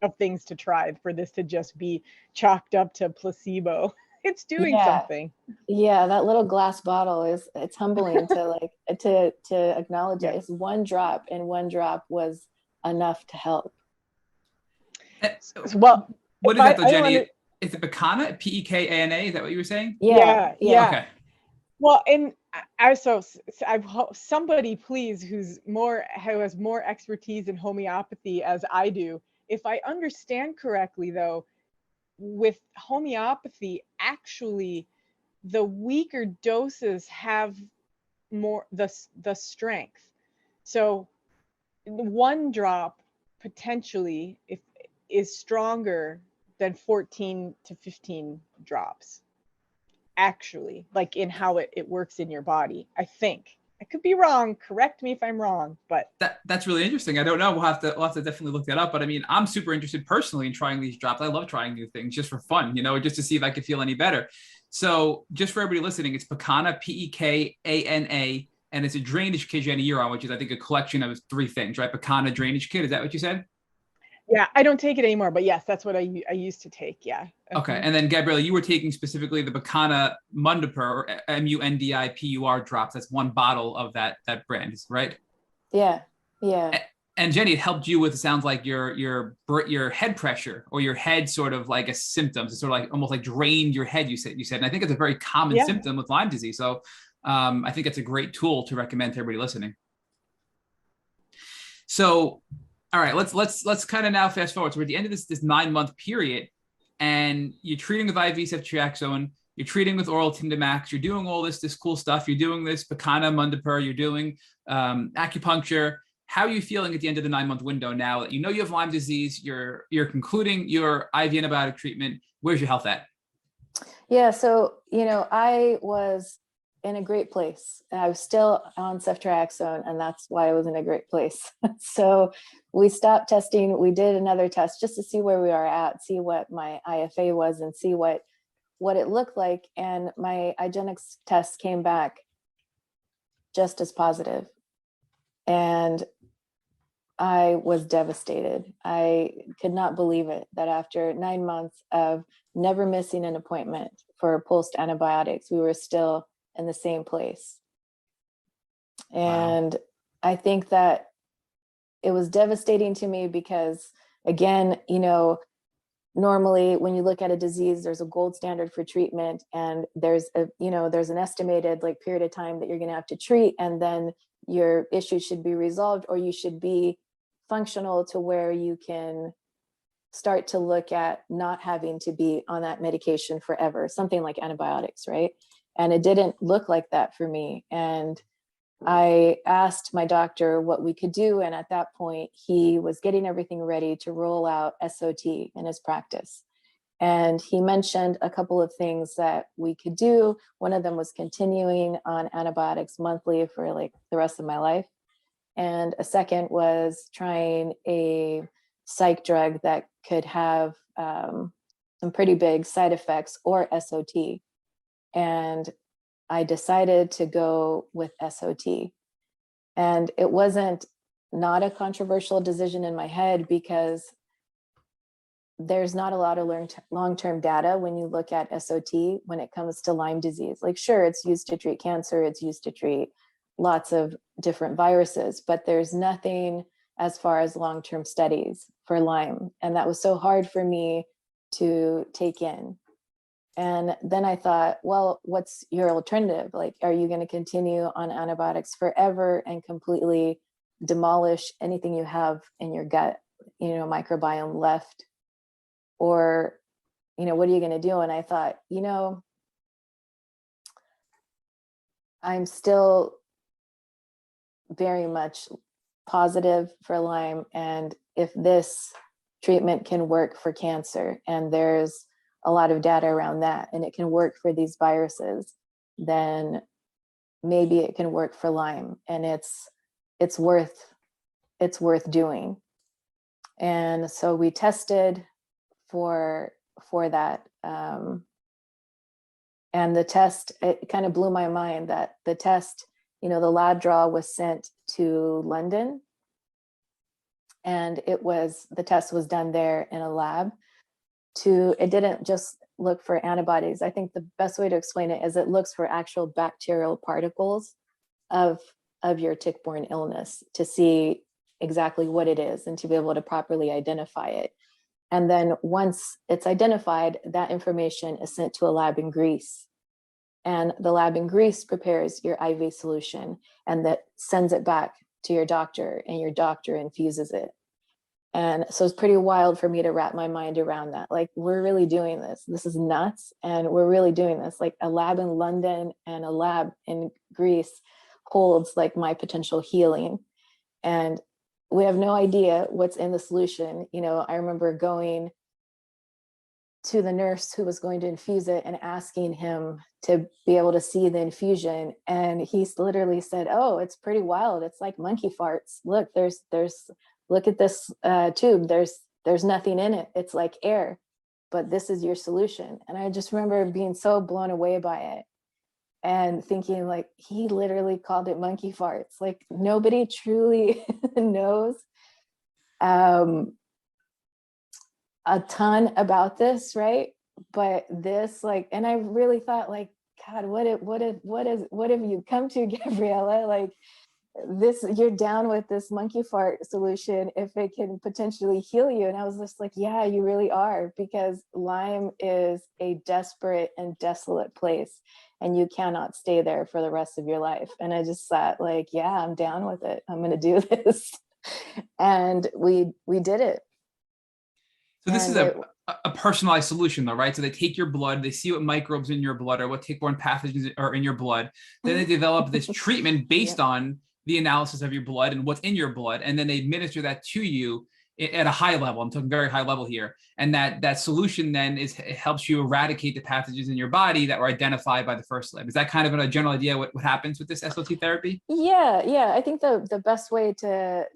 of things to try for this to just be chalked up to placebo. It's doing something. Yeah, that little glass bottle it's humbling to like to acknowledge it. It's one drop, and one drop was enough to help. Well, what is that though, Jenny? Is it Picana? Pekana? Is that what you were saying? Yeah. Okay. Well, and I hope somebody, please, who has more expertise in homeopathy as I do. If I understand correctly, though, with homeopathy, actually, the weaker doses have more the strength. So one drop potentially is stronger than 14 to 15 drops, actually, like in how it works in your body. I think I could be wrong. Correct me if I'm wrong, but that's really interesting. I don't know. We'll have to definitely look that up. But I mean, I'm super interested personally in trying these drops. I love trying new things just for fun, just to see if I could feel any better. So just for everybody listening, it's Picana, Pekana, and it's a drainage kit Jenny you're on, which is I think a collection of 3 things, right? Picana drainage kit. Is that what you said? Yeah, I don't take it anymore, but yes, that's what I used to take. Yeah. Okay, and then Gabriela, you were taking specifically the Picana Mundipur or Mundipur drops. That's one bottle of that brand, right? Yeah. And Jenny, it helped you with, it sounds like your head pressure or your head sort of like a symptoms. It's sort of like almost like drained your head. You said, and I think it's a very common symptom with Lyme disease. So I think it's a great tool to recommend to everybody listening. So, all right, let's kind of now fast forward. So we're at the end of this 9-month period, and you're treating with IV Ceftriaxone, you're treating with oral Tindamax, you're doing all this cool stuff. You're doing this Picana Mundipur, you're doing acupuncture. How are you feeling at the end of the 9-month window now that you have Lyme disease? You're concluding your IV antibiotic treatment. Where's your health at? Yeah, so I was in a great place. I was still on Ceftriaxone, and that's why I was in a great place. So we stopped testing. We did another test just to see where we are at, see what my IFA was, and see what it looked like. And my IGeneX test came back just as positive. And I was devastated. I could not believe it that after 9 months of never missing an appointment for post antibiotics, we were still in the same place. And I think that it was devastating to me because, again, normally when you look at a disease, there's a gold standard for treatment, and there's an estimated period of time that you're going to have to treat, and then your issue should be resolved, or you should be functional to where you can start to look at not having to be on that medication forever, something like antibiotics, right? And it didn't look like that for me. And I asked my doctor what we could do. And at that point, he was getting everything ready to roll out SOT in his practice. And he mentioned a couple of things that we could do. One of them was continuing on antibiotics monthly for the rest of my life. And a second was trying a psych drug that could have some pretty big side effects, or SOT. And I decided to go with SOT. And it wasn't not a controversial decision in my head, because there's not a lot of long-term data when you look at SOT when it comes to Lyme disease. Like, sure, it's used to treat cancer, it's used to treat lots of different viruses, but there's nothing as far as long-term studies for Lyme. And that was so hard for me to take in. And then I thought, well, what's your alternative? Like, are you going to continue on antibiotics forever and completely demolish anything you have in your gut, microbiome left? Or, what are you going to do? And I thought, I'm still very much positive for Lyme. And if this treatment can work for cancer, and there's a lot of data around that, and it can work for these viruses, then maybe it can work for Lyme, and it's worth doing. And so we tested for that. And the test, it kind of blew my mind that the test, the lab draw was sent to London, and the test was done there in a lab. It didn't just look for antibodies. I think the best way to explain it is it looks for actual bacterial particles of your tick-borne illness to see exactly what it is and to be able to properly identify it. And then once it's identified, that information is sent to a lab in Greece. And the lab in Greece prepares your IV solution, and that sends it back to your doctor, and your doctor infuses it. And so it's pretty wild for me to wrap my mind around that. Like, we're really doing this. This is nuts. And we're really doing this. Like, a lab in London and a lab in Greece holds like my potential healing. And we have no idea what's in the solution. I remember going to the nurse who was going to infuse it and asking him to be able to see the infusion. And he literally said, "Oh, it's pretty wild. It's like monkey farts. Look, look at this tube. There's nothing in it. It's like air, but this is your solution." And I just remember being so blown away by it and thinking, like, he literally called it monkey farts. Like, nobody truly knows a ton about this, right? But this, like, and I really thought, like, God, what have you come to, Gabriela? Like, this, you're down with this monkey fart solution if it can potentially heal you. And I was just like, yeah, you really are, because Lyme is a desperate and desolate place, and you cannot stay there for the rest of your life. And I just thought, like, yeah, I'm down with it. I'm going to do this. And we did it. So this is a personalized solution, though, right? So they take your blood, they see what microbes in your blood or what tick-borne pathogens are in your blood. Then they develop this treatment based on the analysis of your blood and what's in your blood, and then they administer that to you at a high level. I'm talking very high level here. And that solution then it helps you eradicate the pathogens in your body that were identified by the first lab. Is that kind of a general idea what happens with this SOT therapy? Yeah. I think the best way to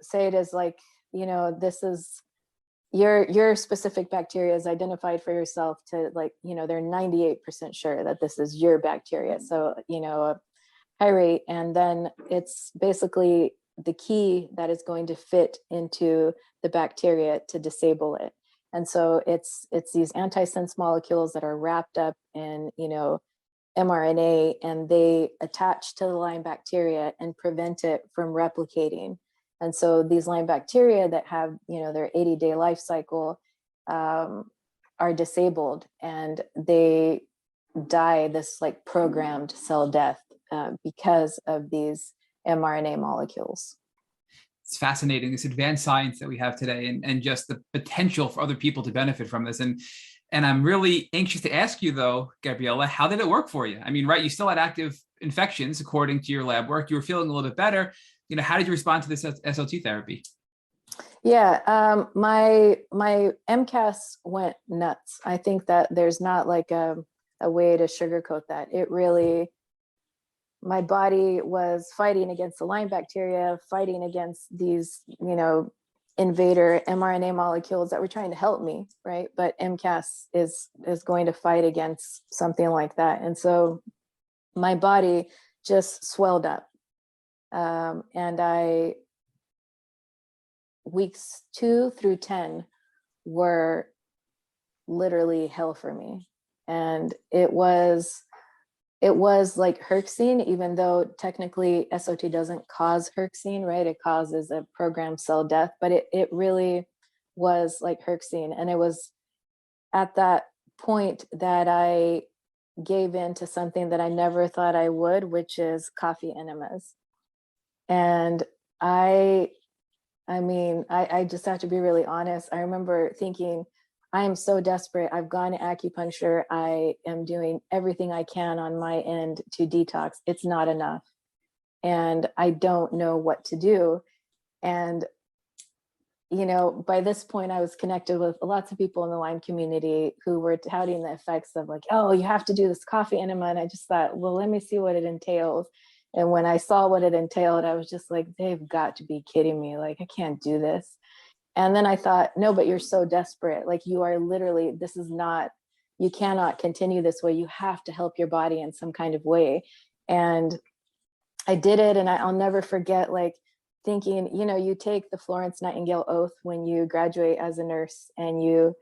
say it is, like, this is your specific bacteria is identified for yourself to, like, they're 98% sure that this is your bacteria. So, a high rate. And then it's basically the key that is going to fit into the bacteria to disable it. And so it's these antisense molecules that are wrapped up in, mRNA, and they attach to the Lyme bacteria and prevent it from replicating. And so these Lyme bacteria that have, their 80-day life cycle are disabled, and they die this, like, programmed cell death because of these mRNA molecules. It's fascinating, this advanced science that we have today, and just the potential for other people to benefit from this. And I'm really anxious to ask you, though, Gabriela, how did it work for you? I mean, right, you still had active infections according to your lab work. You were feeling a little bit better. How did you respond to this SOT therapy? Yeah, my MCAS went nuts. I think that there's not like a way to sugarcoat that. It really, my body was fighting against the Lyme bacteria, fighting against these, invader mRNA molecules that were trying to help me, right? But MCAS is going to fight against something like that. And so my body just swelled up. And weeks 2 through 10 were literally hell for me. And it was like herxine, even though technically SOT doesn't cause herxine, right? It causes a programmed cell death, but it really was like herxine. And it was at that point that I gave in to something that I never thought I would, which is coffee enemas. And I just have to be really honest. I remember thinking, I am so desperate. I've gone to acupuncture. I am doing everything I can on my end to detox. It's not enough. And I don't know what to do. And, you know, by this point, I was connected with lots of people in the Lyme community who were touting the effects of like, oh, you have to do this coffee enema. And I just thought, well, let me see what it entails. And when I saw what it entailed, I was just like, they've got to be kidding me. Like, I can't do this. And then I thought, no, but you're so desperate. Like, you are literally, this is not, you cannot continue this way. You have to help your body in some kind of way. And I did it. And I'll never forget, like, thinking, you know, you take the Florence Nightingale oath when you graduate as a nurse, and you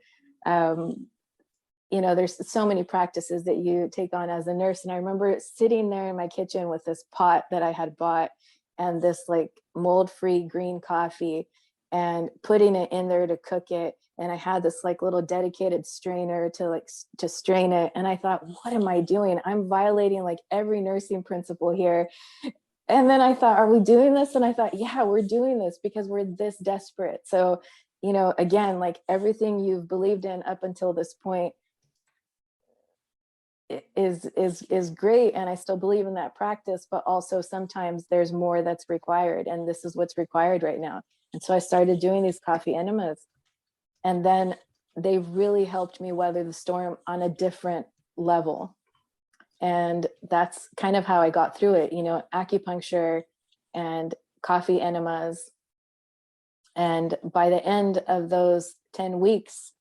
know, there's so many practices that you take on as a nurse. And I remember sitting there in my kitchen with this pot that I had bought and this like mold-free green coffee and putting it in there to cook it. And I had this like little dedicated strainer to strain it. And I thought, what am I doing? I'm violating like every nursing principle here. And then I thought, are we doing this? And I thought, yeah, we're doing this because we're this desperate. So, you know, again, like everything you've believed in up until this point is great, and I still believe in that practice, but also sometimes there's more that's required, and this is what's required right now. And so I started doing these coffee enemas, and then they really helped me weather the storm on a different level. And that's kind of how I got through it, you know, acupuncture and coffee enemas. And by the end of those 10 weeks,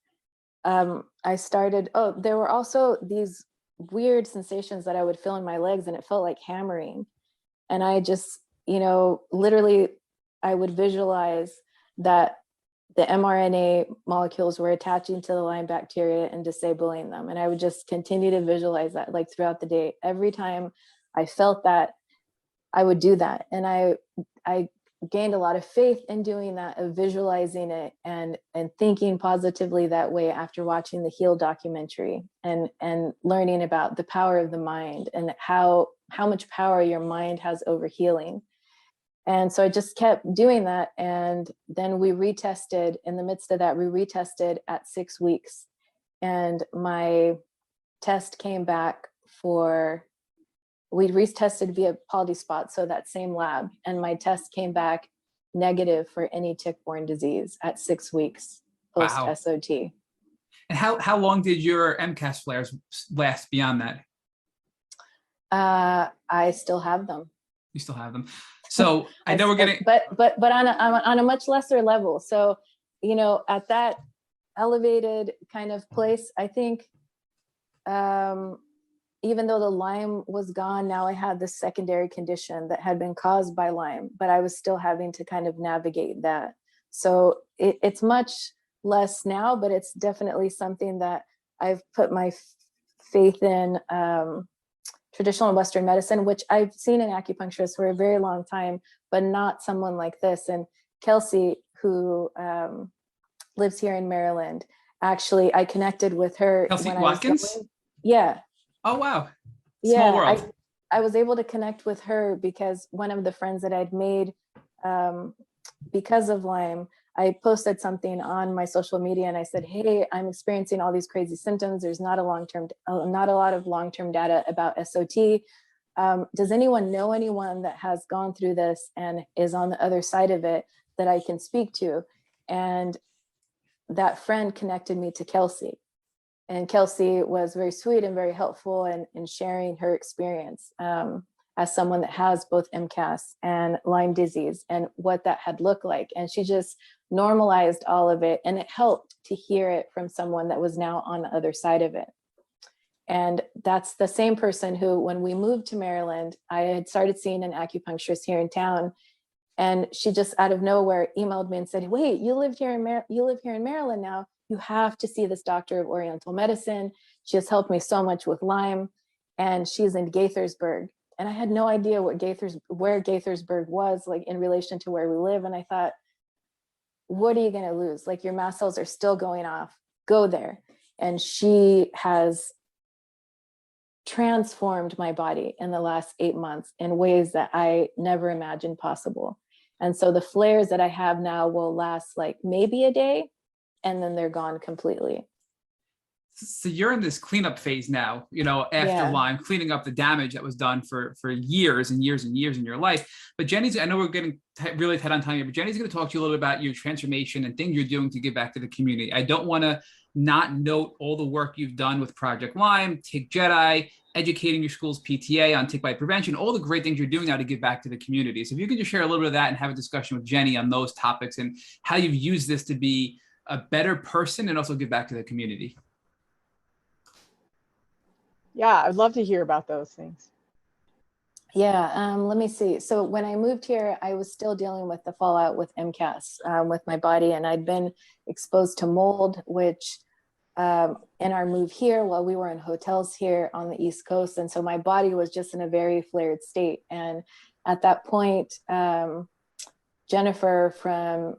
I started, there were also these weird sensations that I would feel in my legs, and it felt like hammering. And I just, you know, literally I would visualize that the mRNA molecules were attaching to the Lyme bacteria and disabling them. And I would just continue to visualize that like throughout the day. Every time I felt that, I would do that. And I gained a lot of faith in doing that, of visualizing it and thinking positively that way after watching the Heal documentary and learning about the power of the mind and how much power your mind has over healing. And so I just kept doing that. And then we retested in the midst of that, we retested at 6 weeks, and my test came back we retested via PaldiSpot, so that same lab, and my test came back negative for any tick-borne disease at 6 weeks post-SOT. Wow. And how long did your MCAS flares last beyond that? I still have them. You still have them. So I know we're getting, but on a much lesser level. So, you know, at that elevated kind of place, I think, even though the Lyme was gone, now I had this secondary condition that had been caused by Lyme, but I was still having to kind of navigate that. So it's much less now, but it's definitely something that I've put my faith in. Traditional Western medicine, which I've seen an acupuncturist for a very long time, but not someone like this. And Kelsey, who lives here in Maryland, actually, I connected with her. Kelsey Watkins? Yeah. Oh, wow. Small world. I was able to connect with her because one of the friends that I'd made because of Lyme, I posted something on my social media and I said, hey, I'm experiencing all these crazy symptoms. There's not a lot of long-term data about SOT. Does anyone know anyone that has gone through this and is on the other side of it that I can speak to? And that friend connected me to Kelsey. And Kelsey was very sweet and very helpful in sharing her experience as someone that has both MCAS and Lyme disease and what that had looked like. And she just normalized all of it. And it helped to hear it from someone that was now on the other side of it. And that's the same person who, when we moved to Maryland, I had started seeing an acupuncturist here in town. And she just out of nowhere emailed me and said, wait, you live here in Maryland now. You have to see this doctor of Oriental medicine. She has helped me so much with Lyme, and she's in Gaithersburg. And I had no idea where Gaithersburg was, like in relation to where we live. And I thought, what are you going to lose? Like, your mast cells are still going off. Go there. And she has transformed my body in the last 8 months in ways that I never imagined possible. And so the flares that I have now will last like maybe a day, and then they're gone completely. So you're in this cleanup phase now, after Lyme, cleaning up the damage that was done for years and years and years in your life. But Jenny's, I know we're getting really tight on time here, but Jenny's going to talk to you a little bit about your transformation and things you're doing to give back to the community. I don't want to not note all the work you've done with Project Lyme, Tick Jedi, educating your school's PTA on tick bite prevention, all the great things you're doing now to give back to the community. So if you can just share a little bit of that and have a discussion with Jenny on those topics and how you've used this to be a better person and also give back to the community. Yeah, I'd love to hear about those things. Yeah, let me see. So when I moved here, I was still dealing with the fallout with MCAS with my body, and I'd been exposed to mold, which in our move here, while we were in hotels here on the East Coast, and so my body was just in a very flared state. And at that point, Jennifer from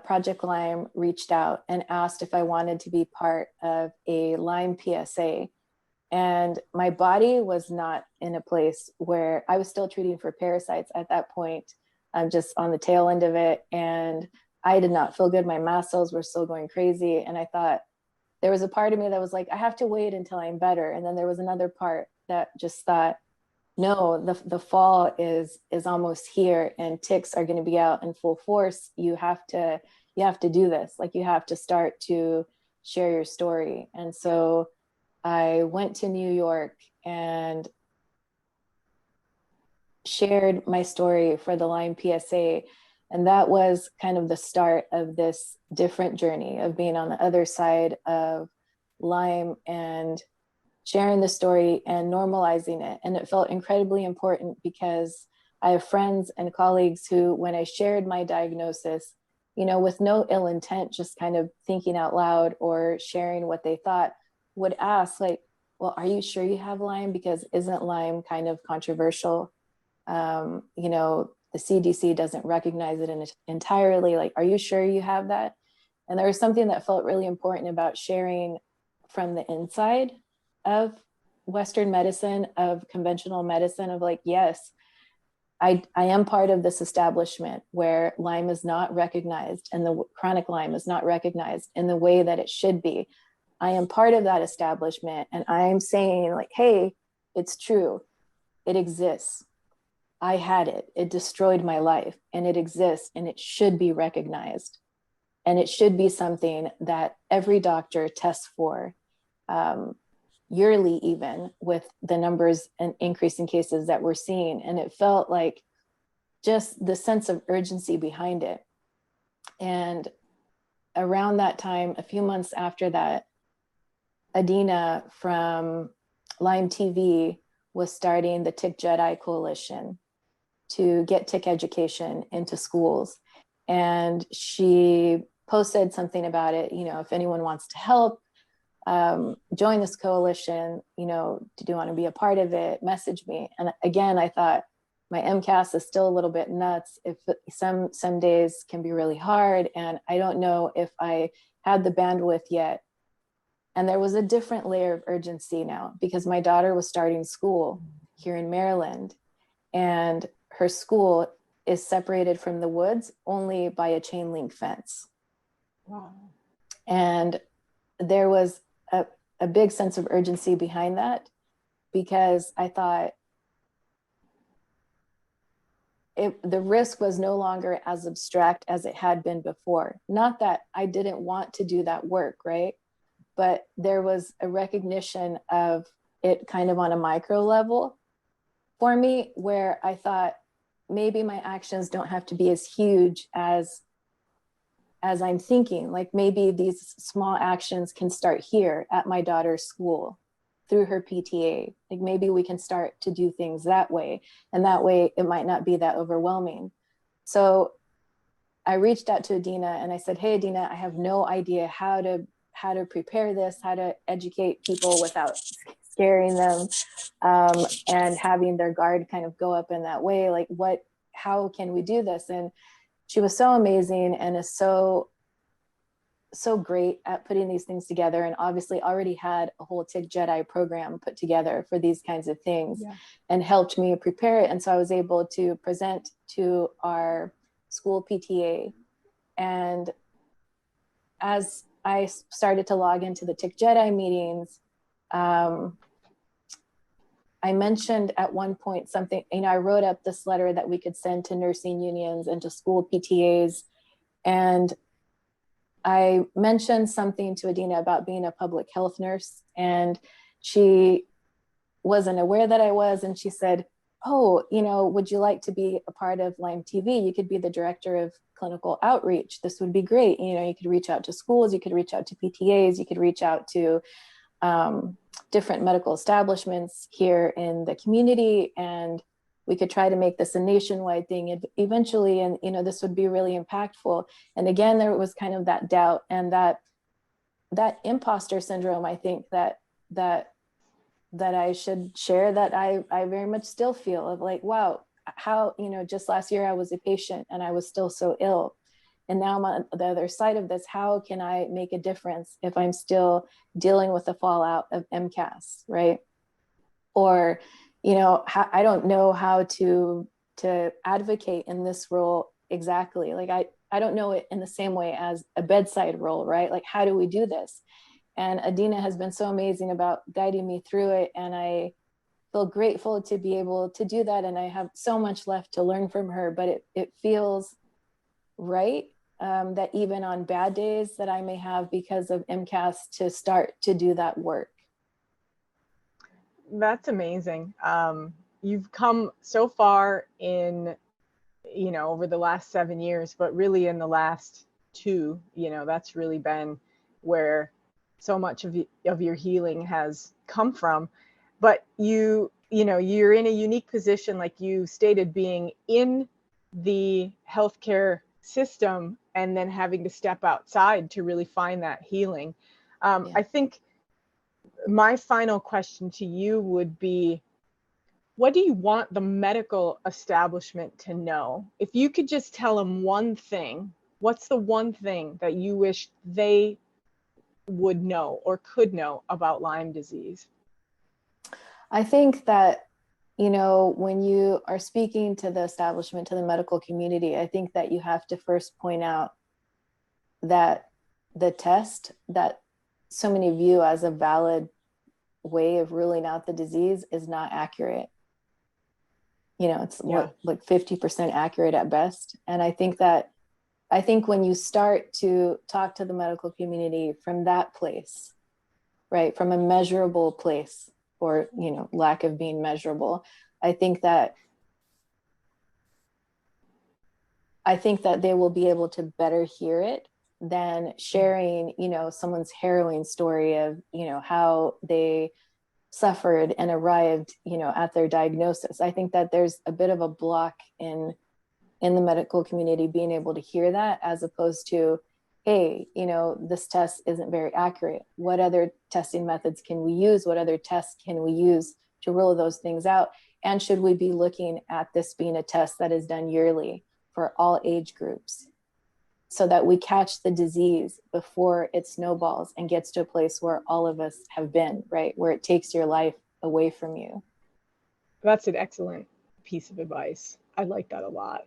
Project Lyme reached out and asked if I wanted to be part of a Lyme PSA. And my body was not in a place where I was still treating for parasites at that point. I'm just on the tail end of it. And I did not feel good. My mast cells were still going crazy. And I thought, there was a part of me that was like, I have to wait until I'm better. And then there was another part that just thought, no, the fall is almost here, and ticks are going to be out in full force. You have to do this. Like, you have to start to share your story. And so I went to New York and shared my story for the Lyme PSA. And that was kind of the start of this different journey of being on the other side of Lyme and sharing the story and normalizing it. And it felt incredibly important because I have friends and colleagues who, when I shared my diagnosis, with no ill intent, just kind of thinking out loud or sharing what they thought, would ask like, well, are you sure you have Lyme? Because isn't Lyme kind of controversial? The CDC doesn't recognize it entirely. Like, are you sure you have that? And there was something that felt really important about sharing from the inside of Western medicine, of conventional medicine, of like, yes, I am part of this establishment where Lyme is not recognized, and the chronic Lyme is not recognized in the way that it should be. I am part of that establishment, and I'm saying like, hey, it's true. It exists. I had it. It destroyed my life, and it exists, and it should be recognized. And it should be something that every doctor tests for yearly, even with the numbers and increasing cases that we're seeing. And it felt like just the sense of urgency behind it. And around that time, a few months after that, Adina from Lyme TV was starting the Tick Jedi Coalition to get tick education into schools. And she posted something about it, if anyone wants to help, join this coalition, do you want to be a part of it? Message me. And again, I thought my MCAS is still a little bit nuts. If some days can be really hard, and I don't know if I had the bandwidth yet. And there was a different layer of urgency now because my daughter was starting school here in Maryland, and her school is separated from the woods only by a chain link fence. Wow. And there was a big sense of urgency behind that, because I thought the risk was no longer as abstract as it had been before. Not that I didn't want to do that work, right? But there was a recognition of it kind of on a micro level for me, where I thought maybe my actions don't have to be as huge as I'm thinking. Like, maybe these small actions can start here at my daughter's school. through her PTA. Like maybe we can start to do things that way. And that way it might not be that overwhelming. So I reached out to Adina and I said, hey, Adina, I have no idea how to prepare this, how to educate people without scaring them, and having their guard kind of go up in that way. Like how can we do this? And she was so amazing and is so great at putting these things together, and obviously already had a whole TIC Jedi program put together for these kinds of things, and helped me prepare it. And so I was able to present to our school PTA. And as I started to log into the TIC Jedi meetings, I mentioned at one point something, I wrote up this letter that we could send to nursing unions and to school PTAs. And I mentioned something to Adina about being a public health nurse, and she wasn't aware that I was. And she said, oh, would you like to be a part of Lyme TV? You could be the director of clinical outreach. This would be great. You could reach out to schools, you could reach out to PTAs, you could reach out to different medical establishments here in the community, and we could try to make this a nationwide thing eventually. And, this would be really impactful. And again, there was kind of that doubt and that imposter syndrome, I think that I should share, that I very much still feel, of like, wow, how, just last year I was a patient and I was still so ill. And now I'm on the other side of this. How can I make a difference if I'm still dealing with the fallout of MCAS, right? Or, I don't know how to advocate in this role exactly. Like I don't know it in the same way as a bedside role, right? Like, how do we do this? And Adina has been so amazing about guiding me through it. And I feel grateful to be able to do that. And I have so much left to learn from her, but it feels right. That even on bad days that I may have because of MCAS, to start to do that work. That's amazing. You've come so far in, over the last 7 years, but really in the last 2, that's really been where so much of your healing has come from. But you're in a unique position, like you stated, being in the healthcare system and then having to step outside to really find that healing. I think my final question to you would be, what do you want the medical establishment to know? If you could just tell them one thing, what's the one thing that you wish they would know or could know about Lyme disease? I think that, when you are speaking to the establishment, to the medical community, I think that you have to first point out that the test that so many view as a valid way of ruling out the disease is not accurate. It's like 50% accurate at best. And I think when you start to talk to the medical community from that place, right, from a measurable place, or, lack of being measurable, I think that they will be able to better hear it than sharing, someone's harrowing story of, how they suffered and arrived, at their diagnosis. I think that there's a bit of a block in the medical community being able to hear that, as opposed to, hey, this test isn't very accurate. What other testing methods can we use? What other tests can we use to rule those things out? And should we be looking at this being a test that is done yearly for all age groups, so that we catch the disease before it snowballs and gets to a place where all of us have been, right? Where it takes your life away from you. That's an excellent piece of advice. I like that a lot.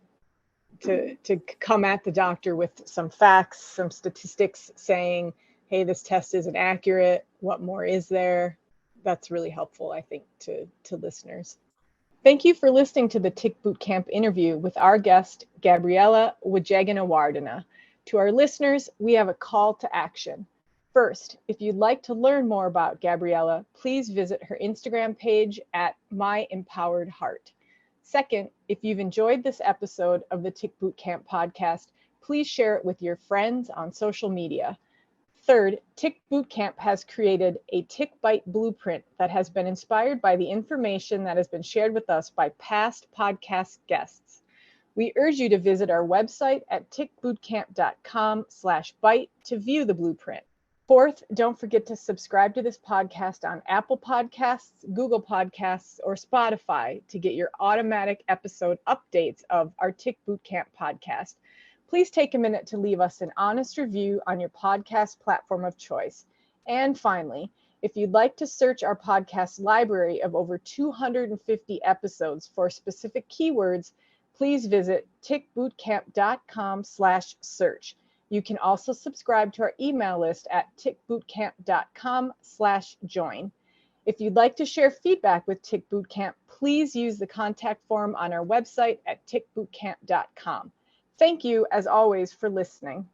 To come at the doctor with some facts, some statistics saying, hey, this test isn't accurate. What more is there? That's really helpful, I think, to listeners. Thank you for listening to the TIC Bootcamp interview with our guest, Gabriela Wijegunawardena. To our listeners, we have a call to action. First, if you'd like to learn more about Gabriela, please visit her Instagram page at My Empowered Heart. Second, if you've enjoyed this episode of the TIC Bootcamp podcast, please share it with your friends on social media. Third, Tick Bootcamp has created a tick bite blueprint that has been inspired by the information that has been shared with us by past podcast guests. We urge you to visit our website at tickbootcamp.com/bite to view the blueprint. Fourth, don't forget to subscribe to this podcast on Apple Podcasts, Google Podcasts, or Spotify to get your automatic episode updates of our Tick Bootcamp podcast. Please take a minute to leave us an honest review on your podcast platform of choice. And finally, if you'd like to search our podcast library of over 250 episodes for specific keywords, please visit tickbootcamp.com/search. You can also subscribe to our email list at tickbootcamp.com/join. If you'd like to share feedback with Tick Bootcamp, please use the contact form on our website at tickbootcamp.com. Thank you, as always, for listening.